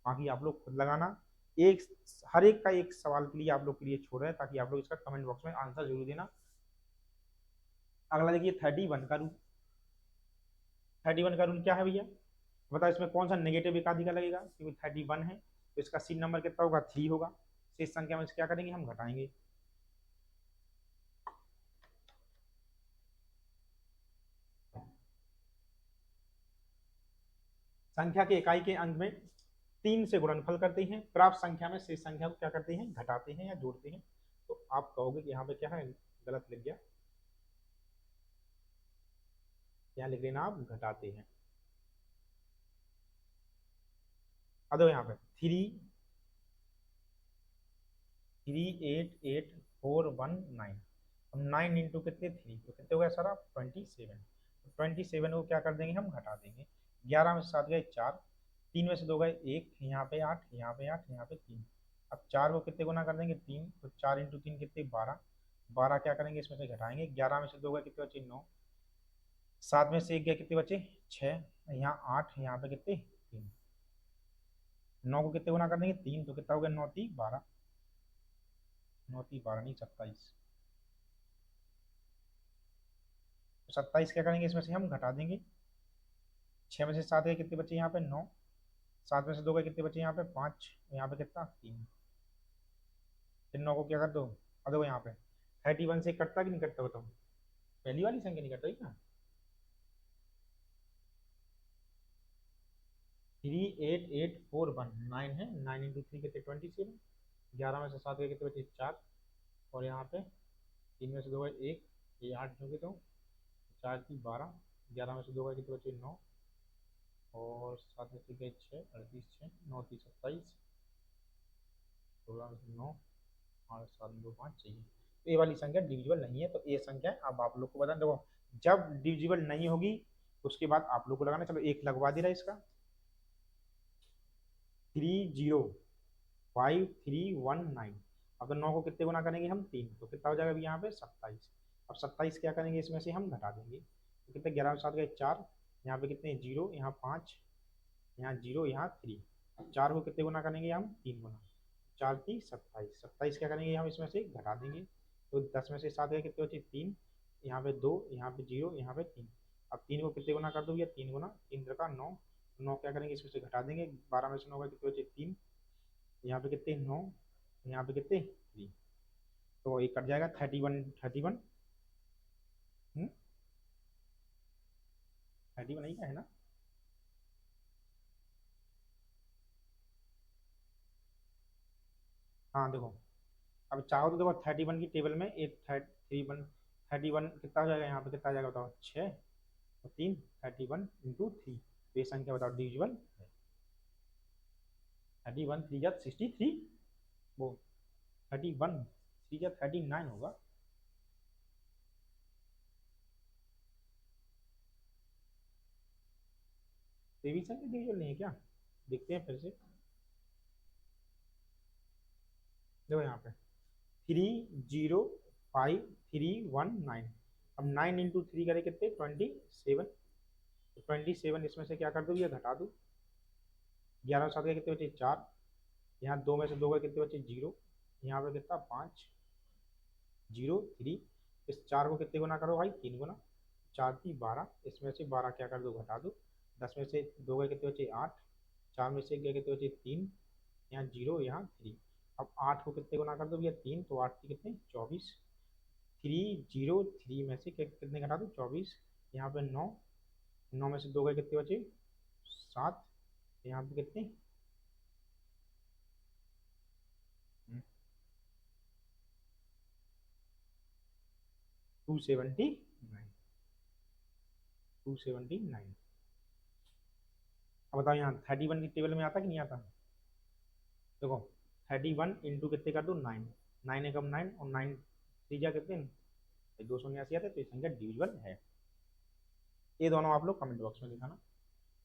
बाकी आप लोग खुद लगाना। एक हर एक का एक सवाल के लिए आप लोग के लिए छोड़ रहे हैं, ताकि आप लोग इसका कमेंट बॉक्स में आंसर जरूर देना। अगला देखिए 31 का रूल। 31 का रूल क्या है भैया, बताओ इसमें कौन सा नेगेटिव एकाधिका लगेगा, क्योंकि 31 है तो इसका सीन नंबर कितना होगा 3 होगा, शेष संख्या में क्या करेंगे हम घटाएंगे। संख्या के इकाई के अंक में 3 से गुणनफल करते हैं, प्राप्त संख्या में शेष संख्या को क्या करते हैं घटाते हैं या जोड़ते हैं। तो आप कहोगे कि यहाँ पे क्या है, गलत लिख गया, यहाँ लिख देना आप घटाते हैं। अब देखो यहाँ पे 3388419। अब 9 इंटू कितने 3, तो कितने हो गया सारा 27। 27 को क्या कर देंगे हम, घटा देंगे। 11 में से 7 गए 4, 3 में से 2 गए 1, यहाँ पे 8, यहाँ पे 8, यहाँ पे 3। अब 4 को कितने गुना कर देंगे 3, तो 4 इंटू 3 कितने 12। 12 क्या करेंगे इसमें से घटाएंगे, 11 में से 2 गए कितने बचे 9, 7 में से 1 गया कितने बचे 6, यहाँ 8, यहाँ पे कितने 3। 9 को कितने गुना कर देंगे 3, तो कितना हो गया 9 3 12, 9 3 12 नहीं 27। तो 27 क्या करेंगे इसमें से हम घटा देंगे। 6 में से 7 गए कितने बचे यहाँ पे 9, 7 में से 2 गए कितने बचे यहाँ पे 5, यहाँ पे कितना 3। फिर 9 को क्या कर दो, अब देखो यहाँ पे 31 से कटता कि नहीं कटता बताओ, पहली वाली संख्या नहीं कट रही क्या। 38849 है, 9 इंटू 3 कितने 27। 11 में से 7 गए कितने बचे 4, और यहाँ पे 3 में से 2 गए 1, ये 8 जो कि तो 4 की 12, 11 में से 2 गए कितने बचे 9, और 7 में से गए 6, 38 6 9 3 27, 16 में से 9 और 7 2 5 चाहिए। तो ये वाली संख्या डिविजिबल नहीं है, तो ये संख्या अब आप लोग को बता देखो, जब डिविजिबल नहीं होगी उसके बाद आप लोग को लगाना। चलो एक लगवा दे रहा है इसका, 305319। अगर 9 को कितने गुना करेंगे हम 3, तो कितना हो जाएगा अभी यहाँ पे 27। अब 27 क्या करेंगे इसमें से हम घटा देंगे, तो कितने 11 में 7 गए 4, यहाँ पे कितने 0, यहाँ 5, यहाँ 0, यहाँ 3। 4 को कितने गुना करेंगे हम 3 गुना, 4 की 27। 27 क्या करेंगे हम इसमें से घटा देंगे, तो 10 में से 7 गए कितने बचे 3, यहाँ पे 2, यहाँ पे 0, यहाँ पे 3। अब 3 को कितने गुना कर दोगे 3 गुना, 3 का 9, 9 क्या करेंगे इसमें से घटा देंगे। 12 में से 9 गए कितने बचे 3, यहाँ पे कितने 9, यहाँ पे कितने 3। तो ये कट जाएगा 31, 31। 31 नहीं का है ना। हाँ देखो, अब चाहो तो देखो 31 की टेबल में एक 31, 31 कितना हो जाएगा यहाँ पे, कितना आ जाएगा बताओ 6 और 3, 31 इंटू 3। तो ये संख्या बताओ डिविजिबल है। 31 3 जा 63, वो 31 3 जा 39 होगा। तो ये भी संख्या डिविजिबल नहीं है क्या, देखते हैं फिर से। देखो यहाँ पे 305319। अब 9 इंटू 3 करे कितने 27। तो 27 इसमें से क्या कर दो, ये घटा दो। 11 सात के कितने बचे 4, यहाँ 2 में से 2 के कितने बचे 0, यहाँ पे कितना 5, 0 3। इस 4 को कितने गुना करो भाई 3 गुना, 4 की 12, इसमें से 12 क्या कर दो घटा दो। 10 में से 2 गए कितने बचे 8, 4 में से 1 गए कितने बचे 3, यहाँ 0, यहाँ 3। अब 8 को कितने गुना कर दो भैया 3, तो 8 की कितने 24। 303 में से कितने घटा दो 24, यहाँ पे 9, 9 में से 2 गए कितने बचे 7, यहाँ पे कितने 279, 279। अब बताओ यहाँ 31 की टेबल में आता कि नहीं आता। देखो 31 इंटू कितने कर दो 9, 9 एकम 9 और 9 त्रिज्या कितने 279 आते, तो ये संख्या डिविजिबल है। ये दोनों आप लोग कमेंट बॉक्स में लिखाना,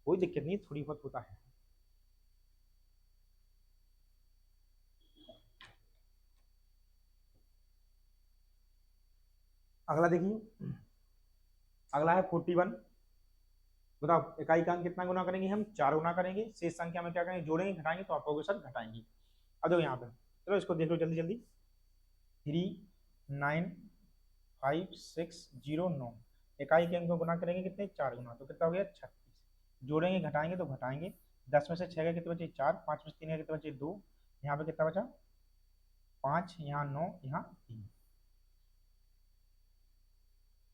कोई दिक्कत नहीं, थोड़ी बहुत होता है। अगला देखिए, अगला है 41। बताओ इकाई का अंक कितना गुना करेंगे हम 4 गुना करेंगे, शेष संख्या में क्या करेंगे जोड़ेंगे घटाएंगे, तो आप लोगों के साथ घटाएंगे। अब देखो यहाँ पे, चलो इसको देख लो जल्दी जल्दी। 39560 इकाई के अंक में गुना करेंगे कितने 4 गुना, तो कितना हो गया 36। जोड़ेंगे घटाएंगे तो घटाएंगे। 10 में से 6 का कितने बचे 4, 5 में से 3 का कितने बचे 2, यहाँ पे कितना बचा 5, यहाँ 9, यहाँ 3।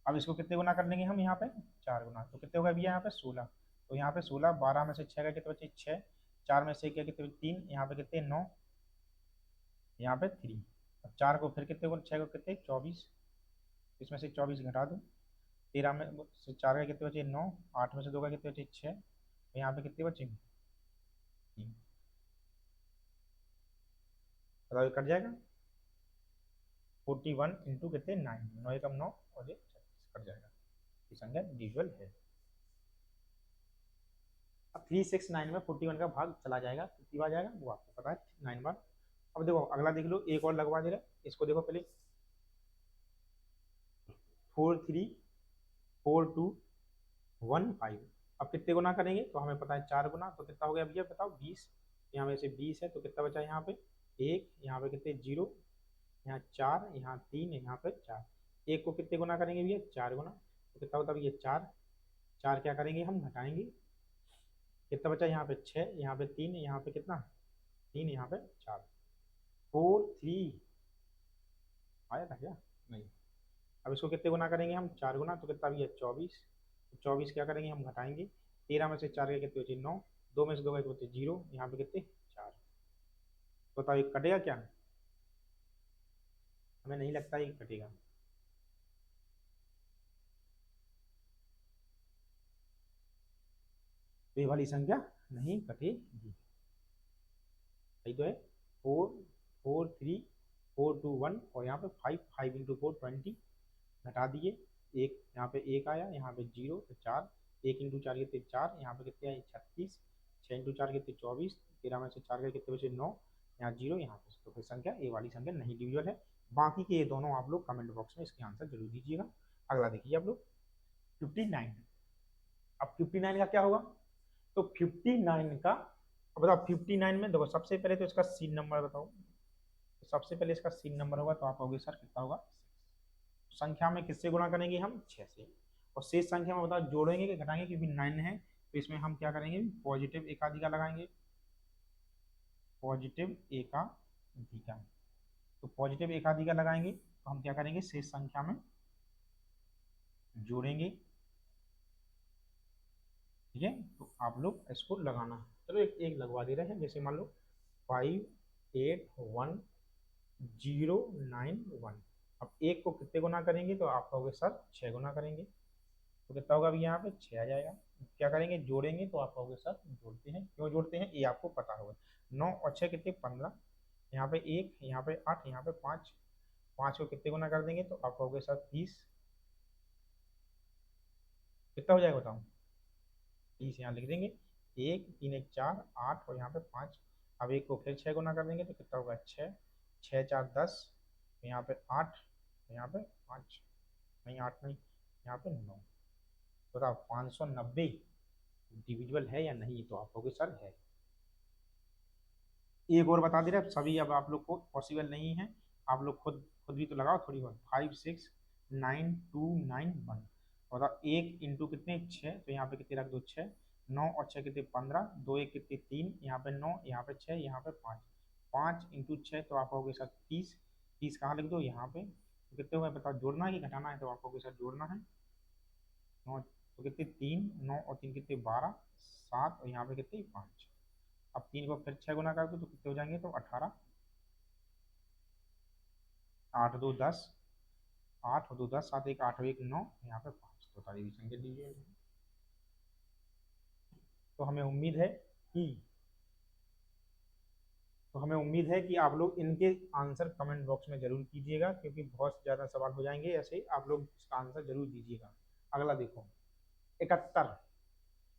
अब इसको कितने गुना कर लेंगे हम यहाँ पे 4 गुना, तो कितने होगा भैया यहाँ पे 16। तो यहाँ पे 16, 12 में से 6 का कितने बचे 6, 4 में से क्या कितने 3, यहाँ पे कितने 9, यहाँ पे 3। अब 4 को फिर कितने को 6 को कितने 24, इसमें से 24 घटा दो। 13 में से 4 का कितने बचे 9, 8 में से 2 का कितने बचे 6, तो यहाँ पे कितने बचे 3। बताओ ये कट जाएगा। 41 इंटू कितने 9, 9 एकम 9 और ये 36 कट जाएगा। ये संख्या डिविजिबल है। अब 369 में 41 का भाग चला जाएगा, कितनी बार जाएगा वो आपको पता है, 9 बार। अब देखो अगला देख लो, एक और लगवा दे रहा है, इसको देखो पहले। 434215। अब कितने गुना करेंगे तो हमें पता है 4 गुना, तो कितना हो गया भैया बताओ 20। यहाँ में से 20 है तो कितना बचा यहाँ पे 1, यहाँ पे कितने 0, यहाँ 4, यहाँ 3, यहाँ पे 4। एक को कितने गुना करेंगे भैया 4 गुना, तो कितना होता है भैया 4। 4 क्या करेंगे हम घटाएंगे, कितना बचा यहाँ पे 6, यहाँ पे 3, यहाँ पे कितना 3, यहाँ पे 4। 43 आया था क्या, नहीं। अब इसको कितने गुना करेंगे हम 4 गुना, तो कितना भैया 24। 24 क्या करेंगे हम घटाएंगे, 13 में से 4 के कितने बचे 9, 2 में से 2 के बचे 0, यहाँ पे कितने 4। तो बताओ ये कटेगा क्या, हमें नहीं लगता ये कटेगा। तो ये वाली संख्या नहीं कटेगी। सही तो है। 443421 और यहाँ पे 5, 5 इंटू 4 20, घटा दिए। एक यहाँ पे एक आया, यहाँ पे 0 तो 4, 1 इंटू 4 कितने 4, यहाँ पे कितने आए 36, 6 इंटू 4 कितने 24, 13 में से 4 के कितने बचे 9, यहाँ 0, यहाँ पे तो फिर संख्या ये वाली संख्या नहीं डिविजिबल है। बाकी के ये दोनों आप लोग कमेंट बॉक्स में इसके आंसर जरूर दीजिएगा। अगला देखिए आप लोग 59। अब 59 का क्या होगा, तो 59 का, अब बताओ 59 में देखो सबसे पहले तो इसका सीन नंबर बताओ। तो सबसे पहले इसका सीन नंबर होगा तो आप कहोगे सर कितना होगा, संख्या में किससे गुणा करेंगे हम 6 से। और शेष संख्या में बताओ जोड़ेंगे कि घटाएंगे, क्योंकि 9 है तो इसमें हम क्या करेंगे पॉजिटिव एकाधिका लगाएंगे, पॉजिटिव एकाधिका। तो पॉजिटिव एकाधिका लगाएंगे तो हम क्या करेंगे शेष संख्या में जोड़ेंगे। ठीक है, तो आप लोग इसको लगाना है। चलो एक एक लगवा दे रहे हैं, जैसे मान लो 581091। अब एक को कितने गुना करेंगे तो आप कहोगे सर 6 गुना करेंगे, तो कितना होगा अभी यहाँ पे 6 आ जाएगा। क्या करेंगे जोड़ेंगे, तो आप कहोगे सर जोड़ते हैं, क्यों जोड़ते हैं ये आपको पता होगा। 9 और 6 कितने 15, यहाँ पे 1, यहाँ पे 8, यहाँ पे 5, 5 को कितने गुना कर देंगे तो आप कहोगे सर 30। कितना हो जाएगा बताओ 30, यहाँ लिख देंगे 1 3 1 4 8 और यहाँ पे 5। अब एक को फिर 6 गुना कर देंगे तो कितना होगा 6, 6 4 10, यहाँ पे 8, यहाँ पे 5, नहीं 8 नहीं, यहाँ पे 9। बताओ 590 डिविजिबल है या नहीं, तो आप कहोगे सर है। एक और बता दे रहे सभी, अब आप लोग को पॉसिबल नहीं है, आप लोग खुद खुद भी तो लगाओ थोड़ी बहुत। 569291 और एक इंटू कितने 6, तो यहाँ पे कितने रख दो 6, 9 और 6 कितने 15, 2 1 कितने 3, यहाँ पे 9, यहाँ पे 6, यहाँ पे 5, 5 इंटू 6 तो आप कहोगे सर 30। 30 कहाँ लिख दो यहाँ पे, तो कितने हुए बताओ जोड़ना है कि घटाना है, तो आप कहोगे सर जोड़ना है। 9 तो कितने 3, 9 और 3 कितने 12, 7 और यहाँ पे कितने 5। अब 3 को फिर 6 गुना कर दो तो कितने हो जाएंगे तो 18, 8 2 10, 8 और 2 10, 7 1 8 और 1 9, यहाँ पे 5, तो सारी संख्या दीजिए। तो हमें उम्मीद है कि कि आप लोग इनके आंसर कमेंट बॉक्स में जरूर कीजिएगा, क्योंकि बहुत ज़्यादा सवाल हो जाएंगे ऐसे, आप लोग इसका आंसर जरूर दीजिएगा। अगला देखो 71।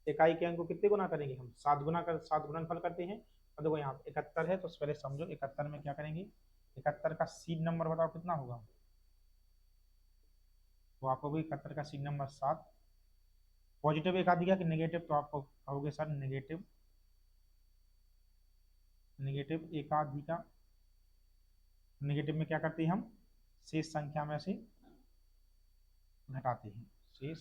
इकाई के अंक को कितने गुना करेंगे हम 7 गुना कर 7 गुणनफल करते हैं। और देखो यहाँ पे 71 है तो पहले समझो 71 में क्या करेंगे, 71 का सीड नंबर बताओ कितना होगा, तो आपको भी 71 का सीड नंबर 7। पॉजिटिव एकाधिका कि नेगेटिव, तो आपको कहोगे सर नेगेटिव, नेगेटिव एकाधिका। नेगेटिव में क्या करते हैं हम शेष संख्या में से घटाते हैं, शेष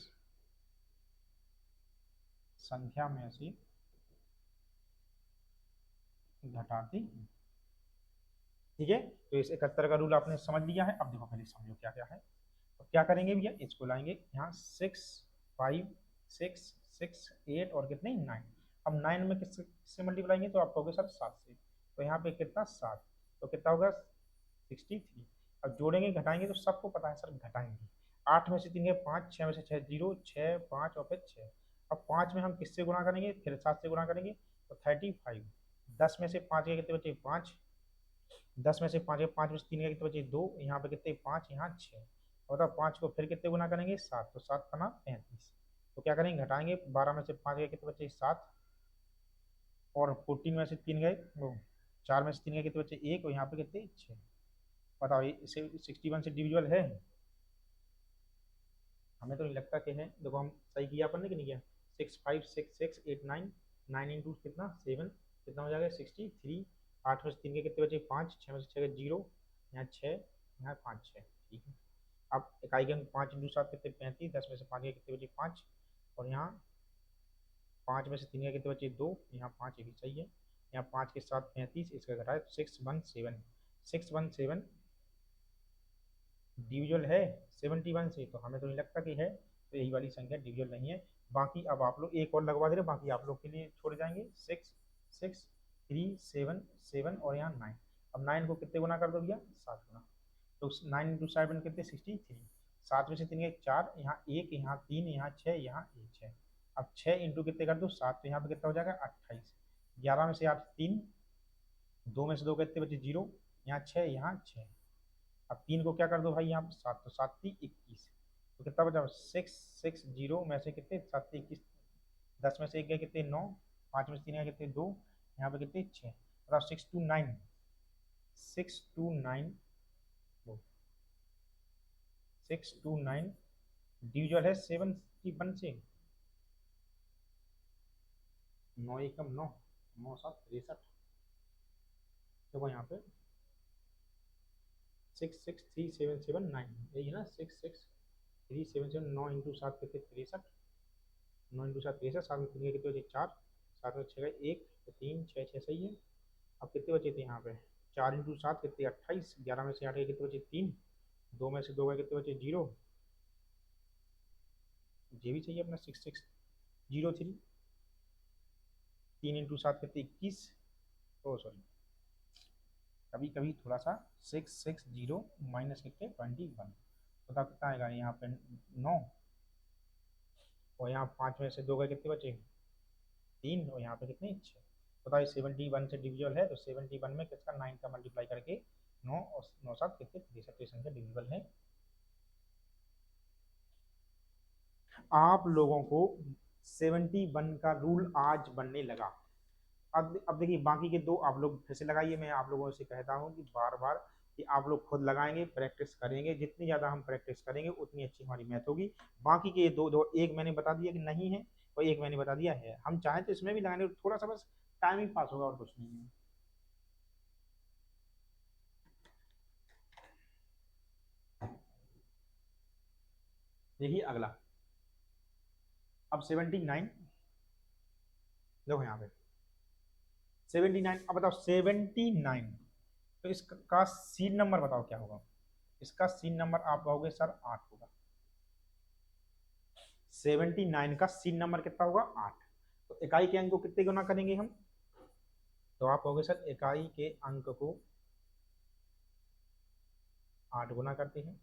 संख्या में से घटाते हैं। ठीक है, तो इस 71 का रूल आपने समझ लिया है। अब देखो पहले समझो क्या क्या है। तो क्या करेंगे भैया, इसको लाएंगे यहाँ 6 5 6 6 8 और कितने 9। अब 9 में किससे मल्टीप्लाएंगे, तो आप कहोगे सर 7 से, तो यहाँ पे कितना 7, तो कितना होगा 63। अब जोड़ेंगे घटाएंगे तो सबको पता है सर घटाएंगे। 8 में से 3 के 5, 6 में से 6 0, 6 5 और फिर 6। अब 5 में हम किससे गुणा करेंगे, फिर 7 से गुणा करेंगे तो 35। 10 में से 5 के कितने बचे 5, 10 में से 5 गए, 5 में से 3 गए कितने बचे 2, यहाँ पे कितने 5, यहाँ 6। और बताओ 5 को फिर कितने गुना करेंगे 7, तो 7 का ना 35। तो क्या करेंगे घटाएंगे, 12 में से 5 गए कितने बचे 7, और 14 में से 3 गए वो 4 में से 3 गए कितने बचे 1, और यहाँ पे कितने 6। बताओ ये इसे 61 से डिविजिबल है? हमें तो नहीं लगता कि है। देखो हम सही किया अपन ने कि नहीं किया। 6 5 6 6 8 9, 9 इंटू कितना 7, कितना हो जाएगा 63। 8 में से 3 के कितने बचे 5, 6 में से 6 जीरो, यहाँ 6, यहाँ 5 6, ठीक है। अब इकाई के अंक 5 इंटू 7 कितने 35, 10 में से 5 के कितने बचे 5, और यहाँ 5 में से 3 के कितने बचे 2, यहाँ 5 ये भी सही है। यहाँ 5 के साथ 35, इसका घटाए 617, 617 डिविजुअल है 71 से, तो हमें तो नहीं लगता कि है, तो यही वाली संख्या डिविजुअल नहीं है। बाकी अब आप लोग एक और लगवा दे रहे, बाकी आप लोग के लिए छोड़ जाएंगे। 6 6 3 7 7 और यहाँ 9। अब 9 को कितने गुना कर दो भैया 7 गुना, तो 9 इंटू 7 कितने 63। 7 में से 3 गए 4, यहाँ 1, यहाँ 3, यहाँ 6, यहाँ 1 6। अब 6 इंटू कितने कर दो 7, तो यहाँ पे कितना हो जाएगा 28। 11 में से 8 3, 2 में से 2 कितने बचे 0, यहाँ 6, यहाँ 6। अब 3 को क्या कर दो भाई यहाँ पे 7, तो 7 3 21, तो कितना बचा 6 6 0 में से कितने 7 3 21। 10 में से 1 गए कितने 9, 5 में से 3 गए कितने 2, यहाँ पे कितने 6। मतलब 629, 629 629 डिविजुअल है 71 से। 9 एकम 9, 9 7 63। देखो यहाँ पे 66377 9, यही है ना 66377। 9 इंटू 7 कितने 63, 9 इंटू 7 63, 7 में 3 के कितने बचे 4, 7 में 6 गए 1, तो 3 6 6 सही है। अब कितने बचे थे यहाँ पे 4 इंटू 7 कितने 28। 11 में से 8 गए कितने बचे 3, 2 में से 2 गए कितने बचे 0, ये भी चाहिए अपना 6603। 3 इंटू 7 कितने 21, ओ सॉरी कभी कभी थोड़ा सा 660 माइनस कितने 21, बताओ कितना आएगा यहाँ पे 9, और यहाँ 5 में से 2 गए कितने बचे 3, और यहाँ पे कितने 6। बताइए 71 से डिविजुअल है, तो 71 में किसका 9 का मल्टीप्लाई करके 9 और 9 7 कितने 63 संख्या डिविजिबल है। आप लोगों को 71 का रूल आज बनने लगा। अब देखिए बाकी के दो आप लोग फिर से लगाइए। मैं आप लोगों से कहता हूँ कि बार बार कि आप लोग खुद लगाएंगे, प्रैक्टिस करेंगे। जितनी ज़्यादा हम प्रैक्टिस करेंगे उतनी अच्छी हमारी मैथ होगी। बाकी के दो दो, एक मैंने बता दिया कि नहीं है, और एक मैंने बता दिया है। हम चाहें तो इसमें भी लगाने, थोड़ा सा बस टाइम ही पास होगा और कुछ नहीं है। देखिए अगला, अब 79, देखो यहाँ पे 79। अब बताओ 79, तो इसका सीन नंबर बताओ क्या होगा। इसका सीन नंबर आप कहोगे सर 8 होगा। 79 का सीन नंबर कितना होगा 8। तो इकाई के अंक को कितने गुना करेंगे हम, तो आप कहोगे सर इकाई के अंक को 8 गुना करते हैं।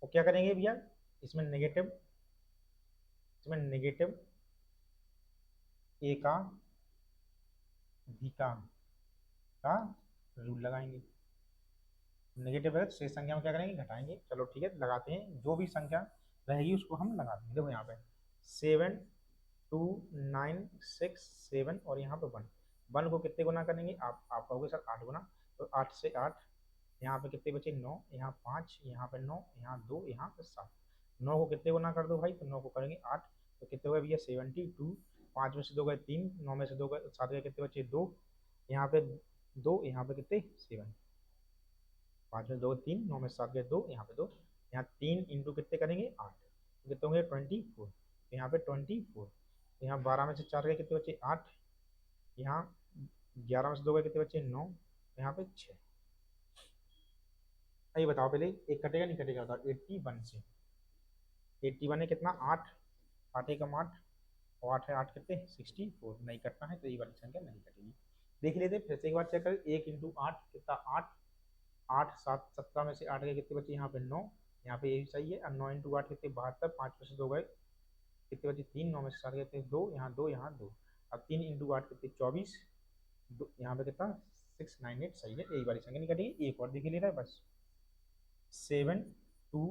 और क्या करेंगे भैया, इसमें नेगेटिव, इसमें नेगेटिव एकाधिकार का रूल लगाएंगे। नेगेटिव है तो शेष संख्या में क्या करेंगे घटाएंगे। चलो ठीक है लगाते हैं, जो भी संख्या रहेगी उसको हम लगा देंगे। देखो यहाँ पे 7 2 9 6 7, और यहाँ पे 1। 1 को कितने गुना करेंगे, आप कहोगे सर 8 गुना। तो 8 से 8, यहाँ पे कितने बचे 9, यहाँ 5, यहाँ पे 9, यहाँ 2, यहाँ पे 7। 9 को कितने गुना कर दो भाई, तो 9 को करेंगे 8, तो कितने हो गए भैया 72। 5 में से 2 गए 3, 9 में से 2 गए 7 गए कितने बचे 2, यहाँ पे 2, यहाँ पे कितने 7। 5 में 2 3, 9 में 7 गए 2, यहाँ पे 2, यहाँ 3 इंटू कितने करेंगे 8, तो कितने होंगे 24। तो यहाँ पे 24, तो यहाँ 12 में से 4 गए कितने बचे 8, यहाँ 11 में से 2 गए कितने बचे 9, यहाँ पे 6। ये बताओ पहले एक कटेगा नहीं कटेगा, बताओ 81 से। 81 है कितना 8, 8 एकम 8, और 8 है 8 कितने 64, नहीं कटना है तो ये वाली संख्या नहीं कटेगी। देख लेते फिर से एक बार चेक करें। 1 इंटू 8 कितना 8, 8 7 17 में से 8 गए कितने बचे यहाँ पे 9, यहाँ पे ये भी सही है। और 9 इंटू 8 कितने 72, 5 में से 2 गए कितने बचे 3, 9 में से 7 गए कितने 2, यहाँ 2, यहाँ 2। अब 3 इंटू 8 कितने 24, यहाँ पे कितना 698 सही है, यही वाली संख्या नहीं कटेगी। एक और देख ले रहा है बस, 7 2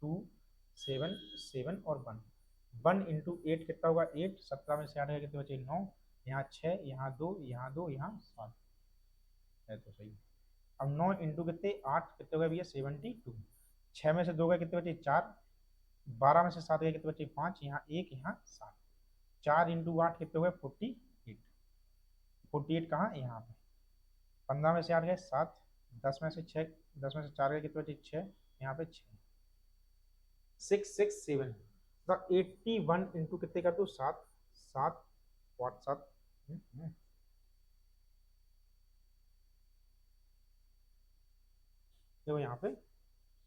2 7 7 और 1, 1 × 8 कितना होगा 8, 17 में से 8 कितने बचे 9, यहाँ 6, यहाँ 2, यहाँ 2, यहाँ 7 है तो सही। अब 9 इंटू कितने 8 कितने हो गए भैया 72, 6 में से 2 गए कितने बचे 4, 12 में से 7 गए कितने बचे 5, यहाँ 1, यहाँ 7, 4 इंटू 8 कितने हो गए 48, 48 कहाँ यहाँ पे, 15 में से 8 गए 7, 10 में से 6, 10 में से 4 गए कितने बचे 6, यहाँ पे 6, 667, तो 81 इंटू कितने कर दो 7, 7 और 7, देखो यहाँ पे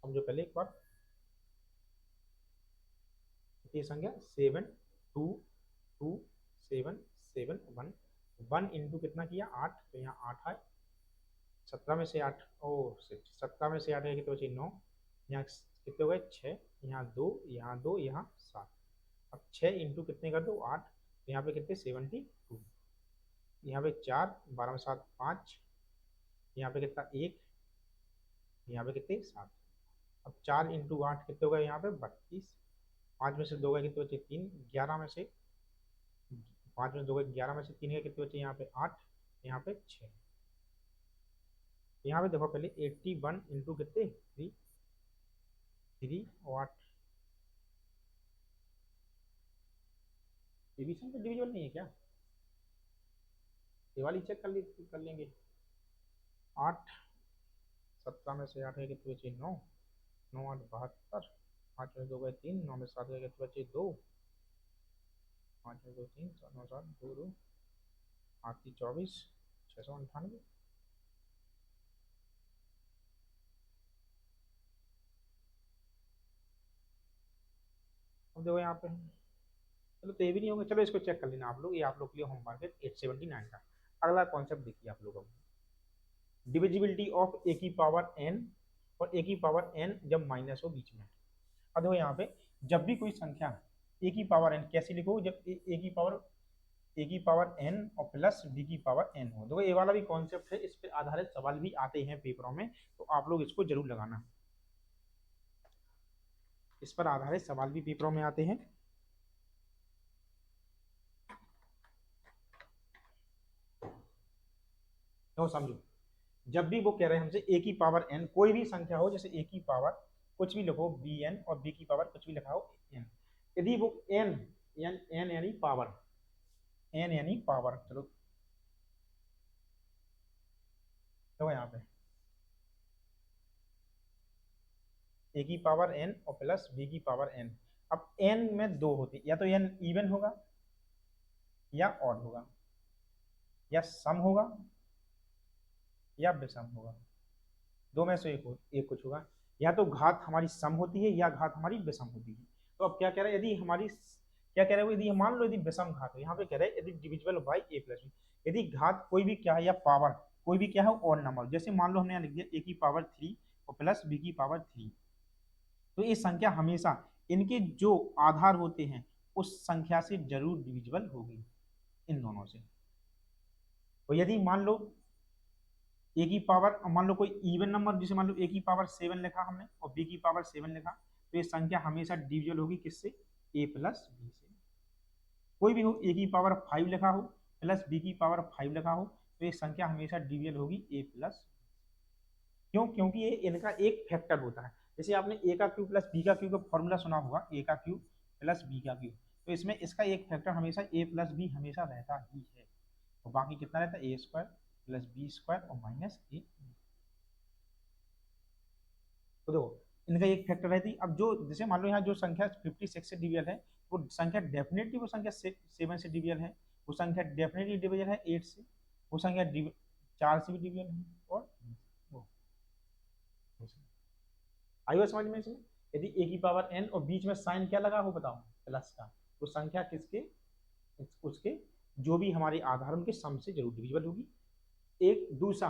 हम जो पहले एक बार ये संख्या 7 2 2 7 7 1, 1 इंटू कितना किया 8, तो यहाँ 8 है, 17 में से 8 ओ 17 में से 8 है कितने बचे 9, यहाँ कितने हो गए 6, यहाँ 2, यहाँ 2, यहाँ 7, अब 6 इंटू कितने कर दो 8, तो यहाँ पे कितने 72, यहाँ पे 4, 12 में 7 5, यहाँ पे कितना 1, यहाँ पे कितने 7, अब 4 इंटू 8 कितने हो गए यहाँ पे 32, 5 में से 2 गए कितने बचे 3, 11 में से 5 में से 2 गए 11 में से 3 गए कितने बचे यहाँ पे 8, यहाँ पे 6, यहाँ पे देखो पहले 81 इंटू कितने 3, 3 और 8, डिवीजन का डिविजन नहीं है क्या, दिवाली चेक कर लेंगे। 8 17 में से 8 गए कितने बचे 9, 9 8 72, 5 में 2 गए 3, 9 में 7 गए कितने बचे 2, 5 में 2 3, 7 9 7 2 2, 8 की 24, 698, अब देखो यहाँ पे चलो तो ये भी नहीं होंगे, चलो इसको चेक कर लेना आप लोग, ये आप लोग के लिए होमवर्क है 879 का। अगला कॉन्सेप्ट देखिए आप लोगों को, डिविजिबिलिटी ऑफ ए की पावर एन और ए की पावर एन जब माइनस हो बीच में। अब देखो यहाँ पे जब भी कोई संख्या ए की पावर एन कैसे लिखो, जब ए की पावर एन और प्लस बी की पावर एन हो। देखो ये वाला भी कॉन्सेप्ट है, इस पर आधारित सवाल भी आते हैं पेपरों में, तो आप लोग इसको जरूर लगाना, इस पर आधारित सवाल भी पेपरों में आते हैं। तो समझो जब भी वो कह रहे हैं हमसे ए की पावर एन, कोई भी संख्या हो, जैसे ए की पावर कुछ भी लिखो बी एन और बी की पावर कुछ भी लिखा हो एन, यदि वो एन एन एन यानी पावर, एन यानी पावर, चलो तो यहाँ पे ए की पावर एन और प्लस बी की पावर एन, अब एन में दो होती, या तो एन इवन होगा या ऑड होगा, या सम होगा या विषम होगा, दो में से एक कुछ होगा, या तो घात हमारी सम होती है या घात हमारी विषम होती है। तो अब क्या कह रहा है, यदि हमारी क्या कह रहे हैं, यदि मान लो यदि विषम घात है, यहाँ पे कह रहे हैं यदि divisible by a plus b, यदि घात कोई भी क्या है या पावर कोई भी क्या है और नंबर, जैसे मान लो हमने यहाँ लिख दिया ए की पावर 3 और प्लस बी की पावर 3, तो ये संख्या हमेशा इनके जो आधार होते हैं उस संख्या से जरूर डिविजिबल होगी, इन दोनों से। तो यदि मान लो ए की पावर, मान लो कोई इवन नंबर, जिसे मान लो ए की पावर 7 लिखा हमने और बी की पावर 7 लिखा, तो ये संख्या हमेशा डिविजिबल होगी किससे, ए प्लस बी से। कोई भी हो ए की पावर 5 लिखा हो प्लस बी की पावर 5 लिखा हो, तो ये संख्या हमेशा डिविजिबल होगी ए प्लस, क्यों, क्योंकि ये इनका एक फैक्टर होता है। जैसे आपने ए का क्यूब प्लस बी का क्यूब का फॉर्मूला सुना होगा, ए का क्यूब प्लस बी का क्यूब, तो इसमें इसका एक फैक्टर हमेशा ए प्लस बी हमेशा रहता ही है, और बाकी कितना रहता है ए स्क्वायर प्लस बी स्क्वायर और माइनस ए। तो देखो इनका एक फैक्टर रहती है। अब जो जैसे मान लो यहाँ जो संख्या 56 से डिविजल है, वो संख्या डेफिनेटली वो संख्या 7 से डिविजल है, वो संख्या डेफिनेटली डिविजल है 8 से, वो संख्या 4 से भी डिविजल है, और वो आई बात समझ में इसमें। यदि ए की पावर एन और बीच में साइन क्या लगा हो बताओ, प्लस का, वो संख्या किसके, उसके जो भी हमारे आधार उनके सम से जरूर डिविजिबल होगी। एक दूसरा,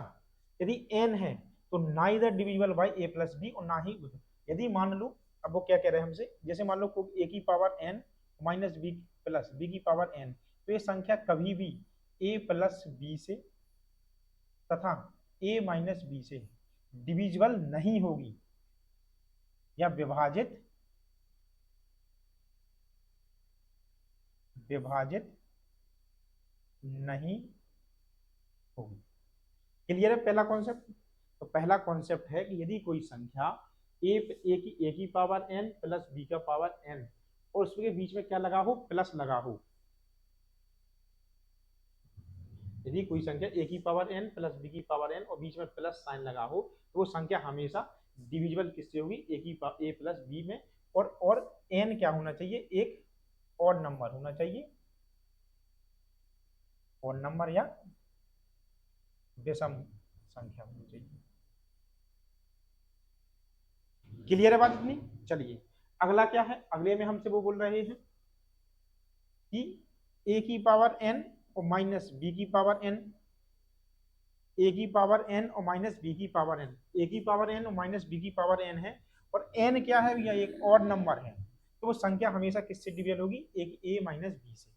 यदि एन है तो ना इधर divisible by a plus b और ना ही उधर। यदि मान लो, अब वो क्या कह रहे हैं हमसे, जैसे मान लो ए की power n minus b plus b की पावर एन, तो ये संख्या कभी भी ए प्लस बी से तथा a माइनस बी से डिविजिबल नहीं होगी या विभाजित नहीं होगी। क्लियर है पहला कॉन्सेप्ट? तो पहला कॉन्सेप्ट है कि यदि कोई संख्या ए की पावर n प्लस बी का पावर n और उसके बीच में क्या लगा हो, प्लस लगा हो, यदि कोई संख्या ए की पावर n प्लस बी की पावर n और बीच में प्लस साइन लगा हो, तो वो संख्या हमेशा डिविजिबल किससे होगी, ए प्लस बी में। और n क्या होना चाहिए, एक और नंबर होना चाहिए, और नंबर या विषम संख्या होनी चाहिए। क्लियर है बात इतनी? चलिए अगला क्या है, अगले में हमसे वो बोल रहे हैं कि ए की पावर n और माइनस बी की पावर n, ए की पावर n और माइनस बी की पावर n, ए की पावर n और माइनस बी की पावर n है, और n क्या है भैया, एक और नंबर है, तो वो संख्या हमेशा किससे डिविजल होगी, एक a माइनस बी से।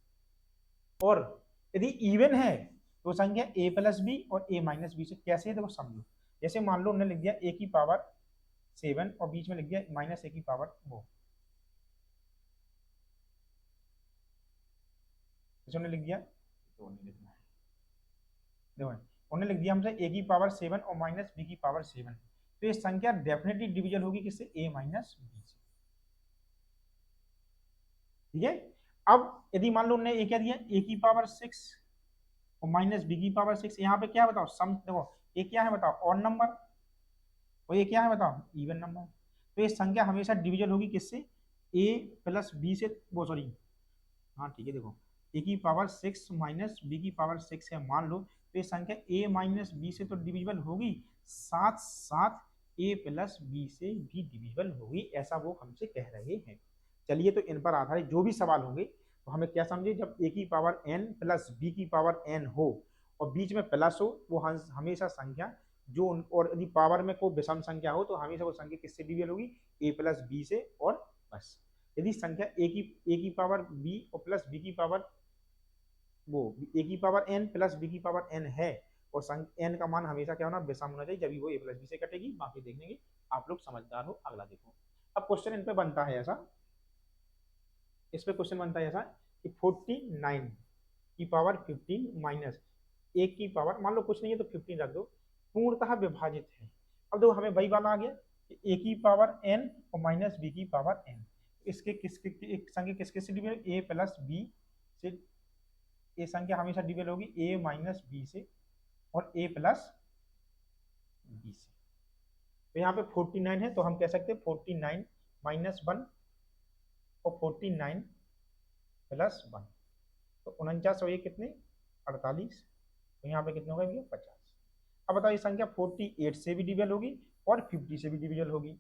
और यदि इवन है तो संख्या a प्लस बी और a माइनस बी से। कैसे है देखो समझो, जैसे मान लो हमने लिख दिया a की पावर 7 और बीच में लिख दिया माइनस a की पावर वो, हमने लिख दिया, तो नहीं लिखना है, देखो उन्होंने लिख दिया हमसे a की पावर 7 और माइनस b की पावर 7, तो ये संख्या डेफिनेटली डिविजल होगी किससे, a माइनस बी से। ठीक है, अब यदि मान लो उन्होंने a क्या दिया, a की पावर 6 और माइनस बी की पावर 6, यहाँ पे क्या बताओ सम, देखो a क्या है बताओ, ऑड नंबर, और ये क्या है बताओ, इवन नंबर। तो ये संख्या हमेशा डिविजल होगी किससे, a प्लस बी से, वो सॉरी, हाँ ठीक है, देखो a की पावर 6 माइनस बी की पावर 6 है मान लो, तो ये संख्या a माइनस बी से तो डिविजिबल होगी, साथ साथ a प्लस बी से भी डिविजिबल होगी, ऐसा वो हमसे कह रहे हैं। चलिए तो इन पर आधारित जो भी सवाल होंगे तो हमें क्या समझे, जब a की पावर n प्लस b की पावर n हो और बीच में प्लस हो, वो हमेशा संख्या जो, और यदि पावर में कोई विषम संख्या हो तो हमेशा वो संख्या किससे डिविजल होगी, a प्लस बी से, और बस। यदि संख्या ए की पावर बी और प्लस बी की पावर वो, ए की पावर एन प्लस बी की पावर एन है, और एन का मान हमेशा क्या होना, विषम होना चाहिए, जब वो ए प्लस बी से कटेगी। बाकी देख लेंगे, आप लोग समझदार हो। अगला देखो, अब क्वेश्चन इन पे बनता है ऐसा, इस पे क्वेश्चन बनता है ऐसा कि 49 की पावर 15 माइनस एक की पावर, मान लो कुछ नहीं है तो 15 रख दो, पूर्णतः विभाजित है। अब देखो हमें वही वाला आ गया कि ए की पावर एन और माइनस बी की पावर एन, इसके किसके एक संख्या किसके से डिवाइड, ए प्लस बी से, ये संख्या हमेशा डिवाइड होगी ए माइनस बी से और ए प्लस बी से। तो यहाँ पे 49 है तो हम कह सकते हैं 49 माइनस 1 और 49 प्लस 1, तो 49 और ये कितने, 48, तो यहाँ पे कितने हो गए भैया, 50। अब बताओ ये संख्या 48 से भी डिविजल होगी और 50 से भी डिविजल होगी,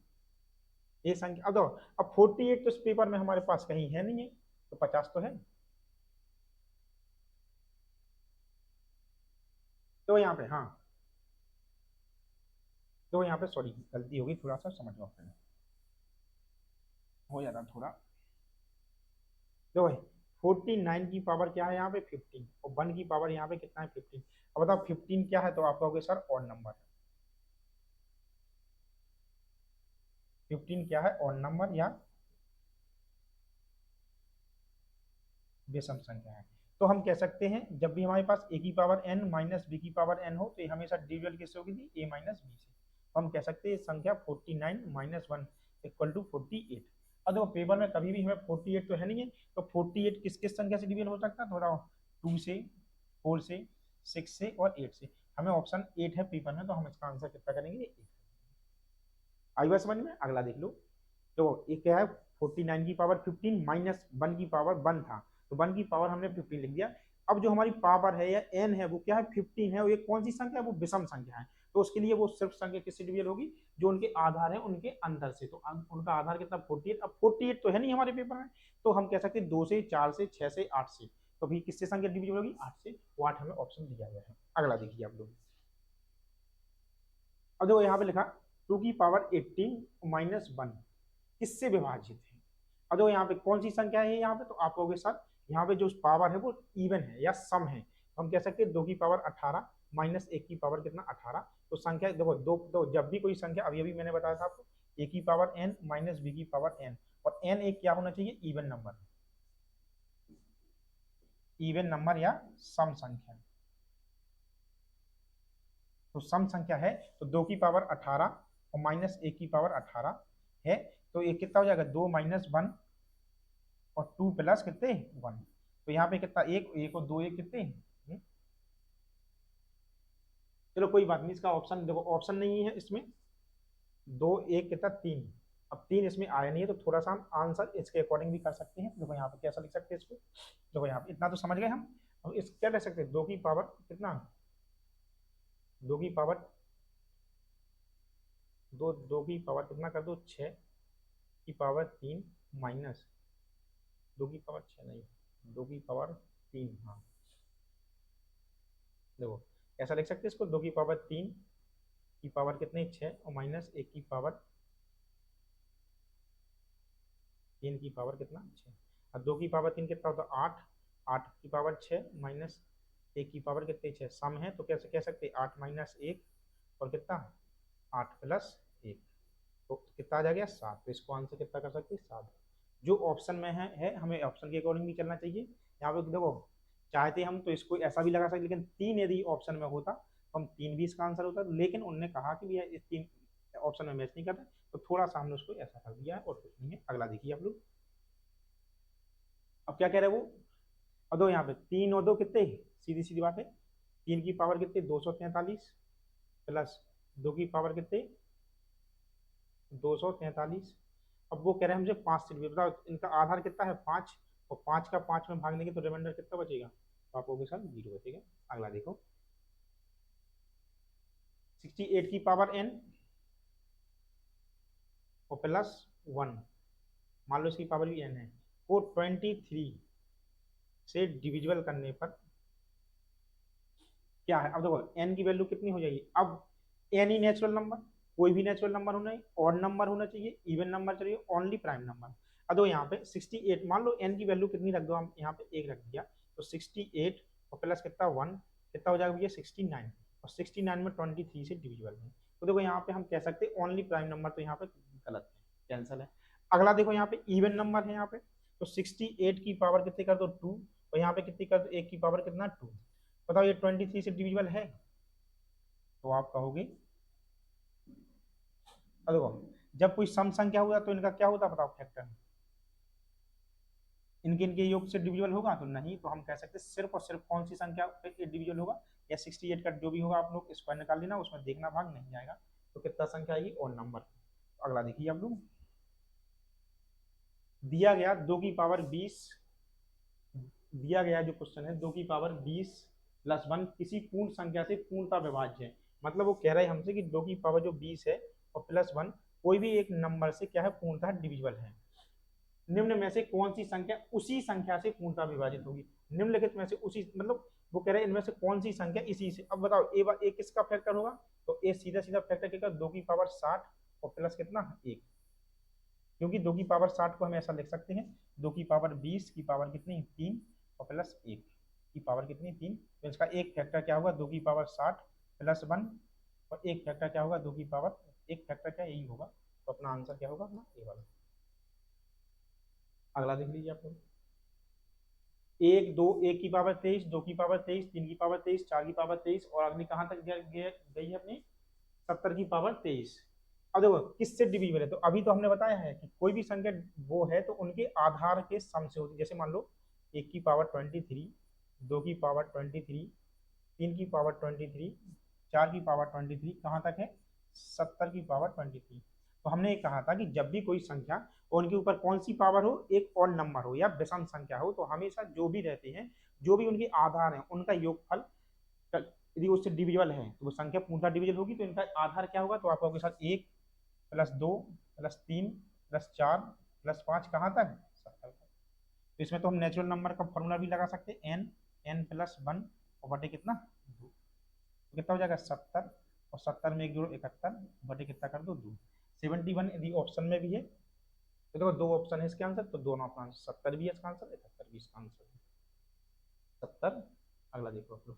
ये संख्या। अब देखो, अब 48 तो इस पेपर में हमारे पास कहीं है नहीं है, तो 50 तो है। तो यहाँ पे हाँ, तो यहाँ पे सॉरी गलती होगी, थोड़ा सा समझ लो, हो जाता थोड़ा। देखो 49 की पावर क्या है यहाँ पे 15, और 1 की पावर यहाँ पे कितना है 15। अब बताओ 15 क्या है, तो आप कहोगे सर ऑड नंबर है। 15 क्या है, ऑड नंबर या विषम संख्या है। तो हम कह सकते हैं जब भी हमारे पास ए की पावर n माइनस बी की पावर n हो, तो ये हमेशा डिविजल किससे होगी थी, ए माइनस बी से। तो हम कह सकते हैं संख्या 49 माइनस 1 इक्वल टू 48। अब देखो पेपर में कभी भी हमें 48 तो है नहीं है, तो 48 किस किस संख्या से डिविजल हो सकता है, तो बताओ 2 से, 4 से, 6 से और 8 से। हमें ऑप्शन 8 है पेपर में, तो हम इसका आंसर कितना करेंगे, 8। आई बात समझ में? अगला देख लो, तो ये क्या है, 49 की पावर 15 माइनस 1 की पावर 1 था, तो 1 की पावर हमने 15 लिख दिया। अब जो हमारी पावर है या एन है वो क्या है, 15 है, वो ये कौन सी संख्या है, वो विषम संख्या है, तो उसके लिए वो सिर्फ संख्या किससे डिविजल होगी, जो उनके आधार है उनके अंदर से। तो उनका आधार कितना 48, अब 48 तो है नहीं हमारे पेपर में, तो हम कह सकते हैं 2 से, 4 से, 6 से, 8 से। तो भी किससे संख्या डिविजल होगी, 8 से, वो 8 हमें ऑप्शन दिया गया है। अगला देखिए आप लोग, अब देखो यहाँ पे लिखा 2 की पावर 18 माइनस 1 किससे विभाजित है। अब देखो यहाँ पे कौन सी संख्या है यहाँ पे, तो आप कहोगे सर यहाँ पे जो पावर है वो इवन है या सम है, तो हम कह सकते हैं 2 की पावर 18 माइनस एक की पावर कितना 18। तो संख्या देखो दो, तो जब भी कोई संख्या, अभी अभी मैंने बताया था आपको, ए की पावर एन माइनस बी की पावर एन, और एन एक क्या होना चाहिए, इवन नंबर, इवन नंबर या सम संख्या। तो सम संख्या है, तो 2 की पावर 18 और माइनस एक की पावर 18 है, तो ये कितना हो जाएगा, 2 - 1 और 2 प्लस कितने 1। तो यहाँ पे कितना, एक एक और दो, एक कितने चलो कोई बात नहीं, इसका ऑप्शन देखो, ऑप्शन नहीं है इसमें, दो एक कितना 3। अब 3 इसमें आया नहीं है, तो थोड़ा सा हम आंसर इसके अकॉर्डिंग भी कर सकते हैं। देखो यहाँ पे कैसा लिख सकते हैं इसको, देखो यहाँ पे इतना तो समझ गए हम। अब इस क्या लिख सकते हैं, 2 की पावर कितना, 2 की पावर दो, 2 की पावर कितना कर दो 6 की पावर 3 माइनस 2 की पावर 6 नहीं, 2 की पावर 3, हाँ देखो कैसा लिख सकते हैं इसको, 2 की पावर 3 की पावर कितनी 6 और माइनस 1 की पावर 3 की पावर कितना 6। अब 2 की पावर 3 कितना होता है 8, 8 की पावर 6 माइनस 1 की पावर कितनी 6, सम है तो कैसे कह सकते हैं 8 - 1 और कितना 8 + 1, तो कितना आ जाएगा 7। तो इसको आंसर कितना कर सकते हैं 7। जो ऑप्शन में है हमें ऑप्शन के अकॉर्डिंग भी चलना चाहिए। यहाँ पे देखो चाहते हम तो इसको ऐसा भी लगा सकते, लेकिन 3 यदि ऑप्शन में होता तो हम 3 भी इसका आंसर होता, लेकिन उन्होंने कहा कि भैया इस 3 ऑप्शन में मैच नहीं करता, तो थोड़ा सा हमने उसको ऐसा कर दिया है और कुछ नहीं है। अगला देखिए आप लोग, अब क्या कह रहे हैं वो, और दो यहाँ पे 3 और 2 कितने, सीधी सीधी बात है, 3 की पावर कितने 243 प्लस 2 की पावर कितने 243। अब वो कह रहे हैं हमसे 5 सीट भी, बताओ इनका आधार कितना है 5, और 5 का 5 में भाग देंगे तो रिमाइंडर कितना बचेगा, पापों के साथ 0 बचेगा। अगला देखो 68 की पावर n और +1, मान लो इसकी पावर भी n है, को 23 से डिविजिबल करने पर क्या है। अब देखो n की वैल्यू कितनी हो जाएगी, अब n ही नेचुरल नंबर, कोई भी नेचुरल नंबर होना है, ऑड नंबर होना चाहिए, इवन नंबर चाहिए, ओनली प्राइम नंबर। अब देखो यहाँ पे 68, मान लो n की वैल्यू कितनी रख दो, हम यहाँ पे 1 रख दिया, तो 68 और प्लस कितना 1 कितना हो जाएगा भैया 69, और 69 में 23 से डिविजिबल है, तो देखो यहाँ पे हम कह सकते हैं ओनली प्राइम नंबर, तो यहाँ पे गलत है, कैंसल है। अगला देखो यहाँ पे इवन नंबर है यहाँ पे, तो 68 की पावर कितनी कर दो 2, और यहाँ पे कितनी कर दो 1 की पावर कितना 2, बताओ ये 23 से डिविजिबल है, तो आप कहोगे। अब देखो जब कोई सम संख्या हुआ तो इनका क्या होता है बताओ, फैक्टर, इनके इनके योग से डिविजिबल होगा तो नहीं, तो हम कह सकते हैं सिर्फ और सिर्फ कौन सी संख्या पे डिविजिबल होगा, या 68 का जो भी होगा आप लोग स्क्वायर निकाल लेना, उसमें देखना भाग नहीं आएगा, तो कितना संख्या आएगी और नंबर। अगला देखिए आप लोग, दिया गया 2 की पावर 20, दिया गया जो क्वेश्चन है 2 की पावर 20 + 1 किसी पूर्ण संख्या से पूर्णता विभाज्य है, मतलब वो कह रहा है हमसे कि 2 की पावर जो 20 है और +1 कोई भी एक नंबर से क्या है पूर्णतः डिविजिबल है, निम्न में से कौन सी संख्या उसी संख्या से पूर्णतः विभाजित होगी, निम्नलिखित में से उसी, मतलब वो कह रहे हैं इनमें से कौन सी संख्या इसी से। अब बताओ ए किसका फैक्टर होगा, तो ए सीधा सीधा फैक्टर क्या 2 की पावर 60 और प्लस कितना 1, क्योंकि 2 की पावर 60 को हम ऐसा लिख सकते हैं 2 की पावर 20 की पावर कितनी 3 और प्लस 1 की पावर कितनी 3, तो इसका एक फैक्टर क्या होगा 2 की पावर 60 +1, और एक फैक्टर क्या होगा 2 की पावर, एक फैक्टर क्या यही होगा, तो अपना आंसर क्या होगा अपना ए वाला। अगला देख लीजिए आप लोग, 1 की पावर 23, 2 की पावर 23, 3 की पावर 23, 4 की पावर 23, और अगली कहाँ तक गई है अपनी 70 की पावर 23। अब देखो किससे डिविजिबल है, तो अभी तो हमने बताया है कि कोई भी संख्या वो है तो उनके आधार के सम से होती है, जैसे मान लो 1 की पावर 23, 2 की पावर 23, 3 की पावर 23, 4 की पावर 23, कहाँ तक है 70 की पावर 23। तो हमने ये कहा था कि जब भी कोई संख्या और उनके ऊपर कौन सी पावर हो, एक और नंबर हो या विषम संख्या हो, तो हमेशा जो भी रहते हैं, जो भी उनके आधार हैं, उनका योगफल यदि उससे डिविजिबल है तो वो संख्या पूर्णतः डिविजिबल होगी, तो इनका आधार क्या होगा, तो आप आपके साथ 1 +2 +3 +4 +5 कहाँ तक 70 तक। तो इसमें तो हम नेचुरल नंबर का फॉर्मूला भी लगा सकते हैं, n+1 और बटे कितना 2, तो कितना हो जाएगा 70, और 70 में 1 जोड़ो 71 बटे कितना कर दो 2, 71 यदि ऑप्शन में भी है, तो देखो दो ऑप्शन है इसके आंसर, तो दोनों का आंसर 70 भी है इसका आंसर, 71 भी इसका आंसर है 70। अगला देखो आप लोग,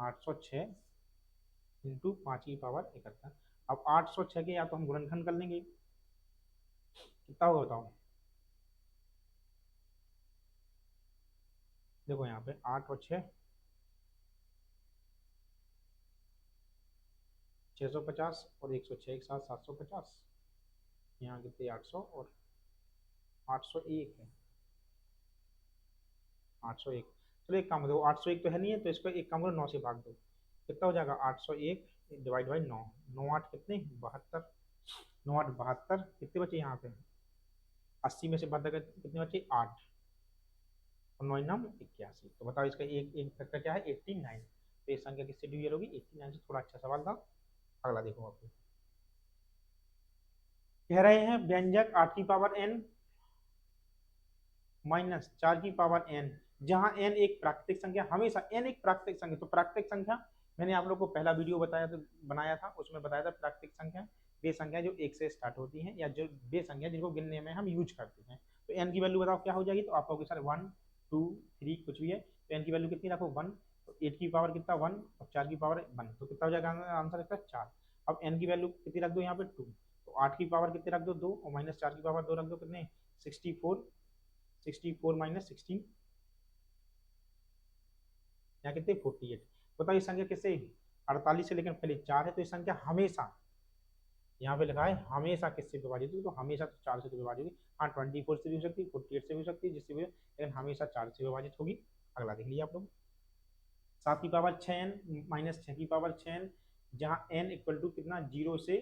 806 इंटू 5 की पावर 71। अब 806 के या तो हम गुणनखंड कर लेंगे, कितना होगा बताओ। देखो यहाँ पे 8 और 6, 650, और 106 एक साथ 750। यहाँ कितने 800 और 801 है, 801। चलो एक काम करो, 801 तो है नहीं है, तो इसको एक काम करो 9 से भाग दो, कितना हो जाएगा 801 डिवाइड बाई 9, 9 8 कितने 72, 9 8 72, कितने बचे यहाँ पे 80 में से 72 कितने बचे 8, और 9 9 81। तो बताओ इसका एक एक फैक्टर क्या है 89। तो ये संख्या किससे डिविजल होगी 89 से। थोड़ा अच्छा सवाल था। अगला देखो आपको, कह रहे हैं व्यंजक 8 की पावर n माइनस 4 की पावर n, जहां n एक प्राकृतिक संख्या, हमेशा n एक प्राकृतिक संख्या। तो प्राकृतिक संख्या मैंने आप लोग को पहला वीडियो बताया था, बनाया था, उसमें बताया था प्राकृतिक संख्या वे संख्या जो एक से स्टार्ट होती हैं, या जो वे संख्या जिनको गिनने में हम यूज करते हैं। तो n की वैल्यू बताओ क्या हो जाएगी। तो आप लोग सर 1 2 3 कुछ भी है, तो n की वैल्यू कितनी रखो 1। तो 8 की पावर कितना 1, और 4 की पावर 1, तो कितना हो जाएगा आंसर इसका 4। अब n की वैल्यू कितनी रख दो यहाँ पे 2, तो 8 की पावर कितने रख दो 2, और माइनस 4 की पावर 2 रख दो, कितने 64, 64 माइनस 16, यहाँ कितने 48। बताओ ये संख्या किससे 48 से लेकिन पहले 4 है, तो ये संख्या हमेशा, यहाँ पे लिखा है हमेशा किससे विभाजित होगी, तो हमेशा तो 4 से तो विभाजित होगी। हाँ 24 से भी हो सकती है, 48 से भी हो सकती है, जिससे भी, लेकिन हमेशा 4 से विभाजित होगी। अगला देख लीजिए आप लोग, 7 की पावर 6n माइनस 6 की पावर 6n, जहाँ n इक्वल टू कितना 0 से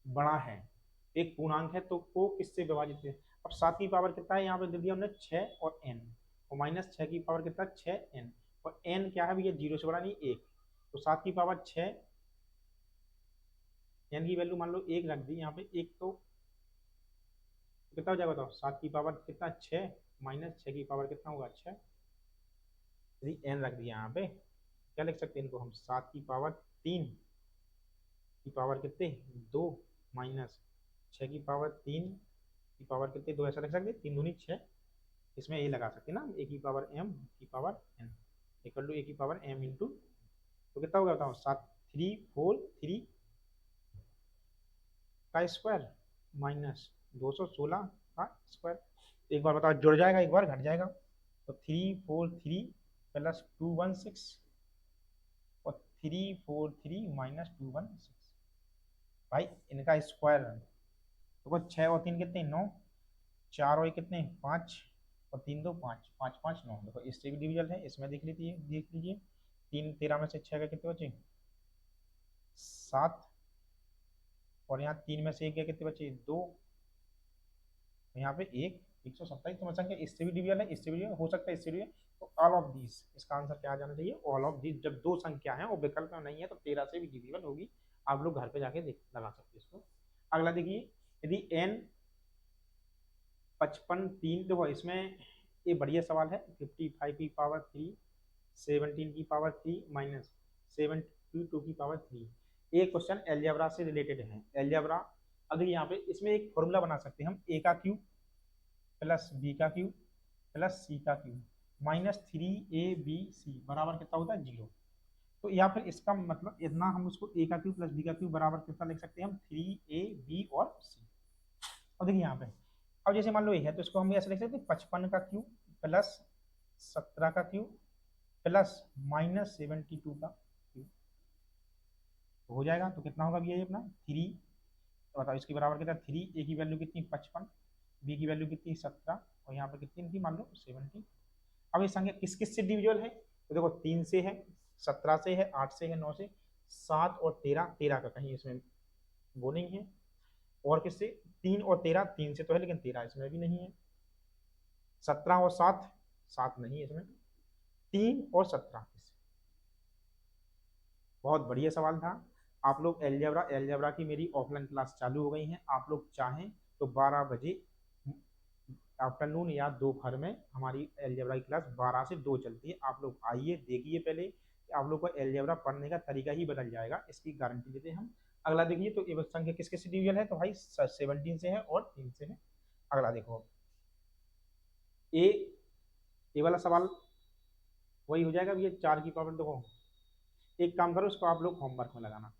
बड़ा है, एक पूर्णांक है, तो को किससे विभाजित है। अब 7 की पावर कितना है यहाँ पे दे दिया हमने 6 और n, और माइनस 6 की पावर कितना 6n, और n क्या है भैया 0 से बड़ा नहीं 1। तो 7 की पावर 6, n की वैल्यू मान लो 1 रख दी यहाँ पे, एक तो कितना हो जाएगा बताओ 7 की पावर कितना 6, माइनस 6 की पावर कितना होगा 6, यदि n रख दिया यहाँ पे, क्या लिख सकते हैं इनको हम 7 की पावर 3 की पावर कितने 2, माइनस 6 की पावर 3 की पावर कितने 2, ऐसा लिख सकते 3 दूनी 6। इसमें ये लगा सकते हैं ना a की पावर m की power n equal to a की पावर m इंटू, तो कितना होगा बताओ 343 का स्क्वायर माइनस 216 का स्क्वायर। एक बार बताओ जुड़ जाएगा, एक बार घट जाएगा। तो 343 प्लस 216, और 343 माइनस 216, भाई इनका स्क्वायर देखो 6 और 3 कितने 9, 4 और 1 कितने 5, और 3 2 5, 5 5 9। देखो इससे भी डिविजल है, इसमें देख लीजिए 3 13 में से 6 का कितने बचे 7, और यहाँ 3 में से 1 के कितने बचे 2, यहाँ पे 127। तो संख्या इससे भी डिविजल है, इससे भी डिविजल हो सकता है, इससे डिविजल। तो ऑल ऑफ दीज, इसका आंसर क्या आ जाना चाहिए ऑल ऑफ दीज। जब दो संख्या है और विकल्प में नहीं है, तो 13 से भी डिविजल होगी। आप लोग घर पे जाके देख लगा सकते हैं इसको। अगला देखिए, यदि n 55 3, देखो इसमें ये बढ़िया सवाल है। 55 की पावर 3, 17 की पावर 3 माइनस 72 की पावर 3। एक क्वेश्चन एलजेब्रा से रिलेटेड है, एलजेब्रा। अभी यहाँ पे इसमें एक फॉर्मूला बना सकते हैं हम, a का क्यूब प्लस b का क्यूब प्लस c का क्यूब माइनस 3ab c बराबर कितना होता है 0। तो या फिर इसका मतलब इतना, हम उसको a का क्यूब प्लस b का क्यूब बराबर कितना लिख सकते हैं हम 3ab और c। और देखिए यहाँ पे, अब जैसे मान लो ये है, तो इसको हम ऐसे लिख सकते हैं 55 का क्यूब प्लस 17 का क्यूब प्लस माइनस 72 का क्यूब, तो हो जाएगा। तो कितना होगा भैया ये अपना 3, तो बताओ इसके बराबर कितना 3, a की वैल्यू कितनी 55, b की वैल्यू कितनी 17, और यहाँ पर कितनी थी मान लो 70। अब ये संख्या किस किस से डिविजल है, तो देखो 3 से है, 17 से है, 8 से है, 9 से, 7 और 13, 13 का कहीं इसमें वो नहीं है, और किससे 3 और 13, 3 से तो है लेकिन 13 इसमें भी नहीं है, 17 और 7, 7 नहीं है इसमें, 3 और 17 इससे। बहुत बढ़िया सवाल था। आप लोग एलजेब्रा की मेरी ऑफलाइन क्लास चालू हो गई है, आप लोग चाहें तो 12 बजे आफ्टरनून या दोपहर में हमारी एलजेब्रा की क्लास 12 से 2 चलती है। आप लोग आइए, देखिए पहले, आप लोग को एलजेब्रा पढ़ने का तरीका ही बदल जाएगा, इसकी गारंटी देते हैं हम। अगला देखिए, तो ये संख्या किस किस डिविजन है, तो भाई 17 से है और 3 से है। अगला देखो, ए ए वाला सवाल वही हो जाएगा, ये 4 की पावर देखो एक काम करो, इसको आप लोग होमवर्क में लगाना।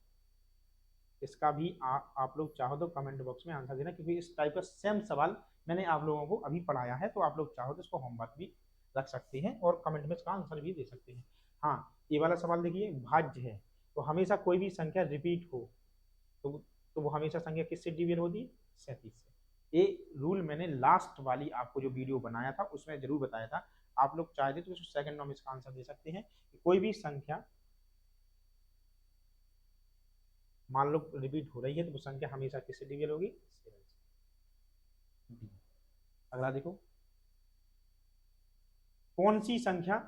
इसका भी आप लोग चाहो तो कमेंट बॉक्स में आंसर देना, क्योंकि इस टाइप का सेम सवाल मैंने आप लोगों को अभी पढ़ाया है, तो आप लोग चाहो तो इसको होमवर्क भी रख सकते हैं और कमेंट में इसका आंसर भी दे सकते हैं। हाँ, ये वाला सवाल देखिए, भाज्य है तो हमेशा कोई भी संख्या रिपीट हो तो वो हमेशा संख्या किससे डिविजन होती है? 37 से। ये रूल मैंने लास्ट वाली आपको जो वीडियो बनाया था उसमें जरूर बताया था। आप लोग चाहते तो सेकंड में इसका आंसर दे सकते हैं कि कोई भी संख्या मान लो रिपीट हो रही है तो वो संख्या हमेशा किससे डिविजन होगी? 7 से। अगला देखो, कौन सी संख्या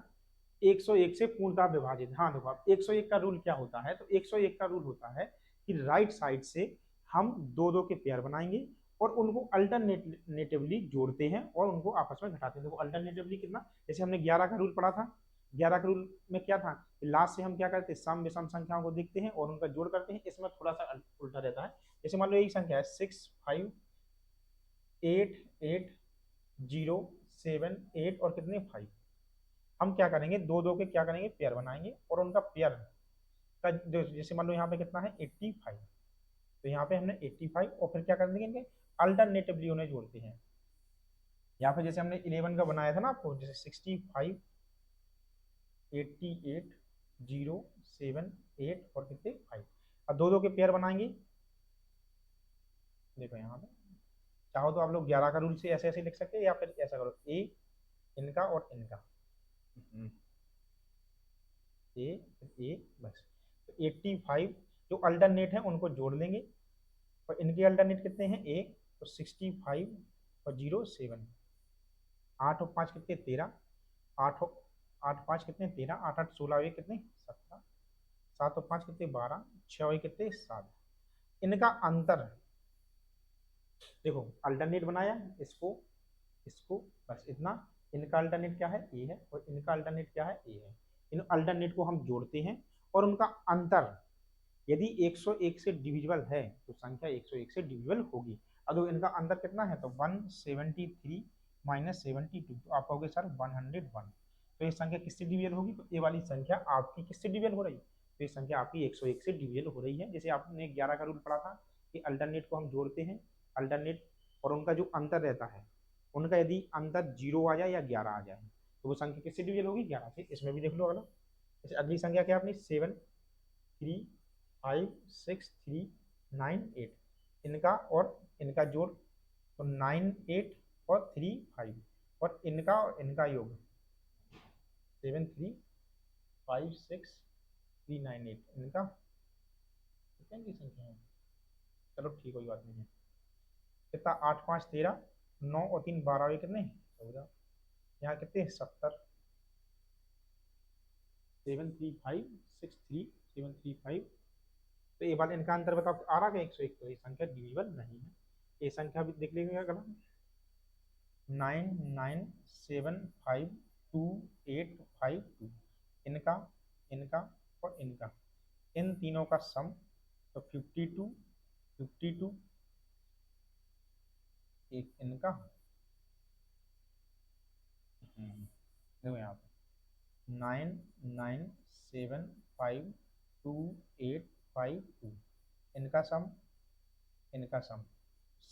101 से पूर्णतः विभाजित? हाँ देखो, अब 101 का रूल क्या होता है? तो 101 का रूल होता है कि राइट साइड से हम दो दो के पेयर बनाएंगे और उनको अल्टरनेटिवली जोड़ते हैं और उनको आपस में घटाते हैं। देखो अल्टरनेटिवली कितना, जैसे हमने 11 का रूल पढ़ा था। 11 का रूल में क्या था? लास्ट से हम क्या करते हैं? सम विषम संख्याओं को देखते हैं और उनका जोड़ करते हैं। इसमें थोड़ा सा उल्टा रहता है। जैसे मान लो एक संख्या है 6, 5, 8, 8, 0, 7, 8 और कितने 5। हम क्या करेंगे? दो दो के क्या करेंगे? पेयर बनाएंगे और उनका पेयर का जैसे मान लो यहाँ पे कितना है? 85। तो यहाँ पे हमने 85 और फिर क्या कर देंगे? इनके अल्टरनेटिवली उन्हें जोड़ते हैं। यहाँ पे जैसे हमने 11 का बनाया था ना आपको, जैसे 65, 88, 0, 7, 8 और कितने 5। अब दो दो के पेयर बनाएंगे। देखो यहाँ पे चाहो तो आप लोग 11 का रूल से ऐसे ऐसे लिख सकते हैं या फिर ऐसा करो, ए इनका और इनका, ए बस। तो 85 जो अल्टरनेट है उनको जोड़ लेंगे और इनके अल्टरनेट कितने हैं? ए। तो 65 और 0, 7। 8 और 5 कितने? 13। 8 और 5 कितने? 13। 8, 8, 16 ये कितने? 17। 7 और 5 कितने? 12। 6 और कितने? 7। इनका अंतर देखो, अल्टरनेट बनाया इसको इसको, बस इतना। इनका अल्टरनेट क्या है? ए है और इनका अल्टरनेट क्या है? ए है। इन अल्टरनेट को हम जोड़ते हैं और उनका अंतर यदि 101 से डिविजिबल है तो संख्या 101 से डिविजिबल होगी। अगर इनका अंतर कितना है तो 173 माइनस 72, तो आप कहोगे सर 101। तो ये संख्या किससे डिविजन होगी? तो ये वाली संख्या आपकी किससे डिविजन हो रही है? तो ये संख्या आपकी 101 से डिविजन हो रही है। जैसे आपने 11 का रूल पढ़ा था कि अल्टरनेट को हम जोड़ते हैं, अल्टरनेट और उनका जो अंतर रहता है, उनका यदि अंतर 0 आ जाए या 11 आ जाए तो वो संख्या किससे डिविजन होगी? 11 से। इसमें भी देख लो अगला। जैसे अगली संख्या क्या अपनी 7, 3, 5, 6, 3, 9, 8। इनका और इनका जोड़ तो 9, 8 और 3, 5 और इनका योग 7, 3, 5, 6, 3, 9, 8। इनका कितने की संख्या है? चलो ठीक, कोई बात नहीं है। कितना? 8, 5, 13, 9 और 3, 12 ये कितने? 14। यहाँ कितने? 70। 7, 3, 5, 6, 3, 7, 3, 5। तो ये बात इनका अंतर बताओ आ रहा है 101। तो ये संख्या डिविजिबल नहीं है। ये संख्या भी देख लेंगे अगर 9, 9, 7, 5, 2, 8, 5, 2। इनका इनका और इनका, इन तीनों का सम तो 52, 52। एक इनका, देखो यहाँ पे 9, 9, 7, 5, 2, 8, 5, 2। इनका सम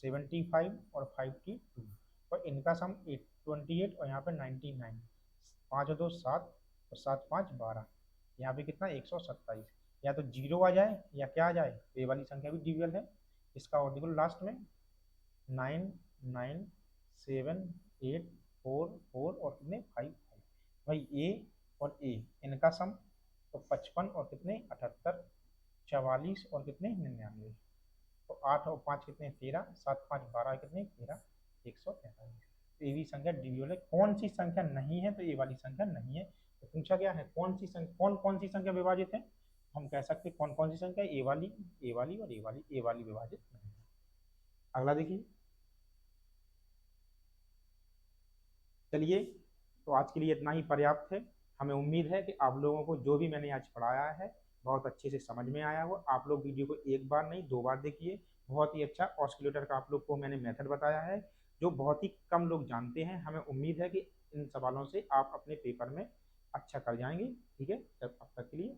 75 और 52 और इनका सम 28 और यहाँ पे 99। 5 और 2 7 और 7, 5, 12। यहाँ पे कितना? 127। या तो जीरो आ जाए या क्या आ जाए? तो ये वाली संख्या भी डिविजल है। इसका और देखो लास्ट में 9, 9, 7, 8, 4, 4 और कितने 5, 5। भाई ए और ए इनका सम तो 55 और कितने 78, 44 और कितने 99। तो 8 और 5 कितने 13, 7, 5, 12 कितने 13, 143। तो ये भी संख्या डिविजिबल है। कौन सी संख्या नहीं है? तो ये वाली संख्या नहीं है। तो पूछा क्या है? कौन सी संख्या, कौन कौन सी संख्या विभाजित है? हम कह सकते हैं कौन कौन सी संख्या? ए वाली, ए वाली और ए वाली। ए वाली विभाजित नहीं है। अगला देखिए। चलिए, तो आज के लिए इतना ही पर्याप्त है। हमें उम्मीद है कि आप लोगों को जो भी मैंने आज पढ़ाया है बहुत अच्छे से समझ में आया हो। आप लोग वीडियो को एक बार नहीं 2 बार देखिए। बहुत ही अच्छा ऑस्किलेटर का आप लोग को मैंने मेथड बताया है जो बहुत ही कम लोग जानते हैं। हमें उम्मीद है कि इन सवालों से आप अपने पेपर में अच्छा कर जाएंगे। ठीक है, तब अब तक के लिए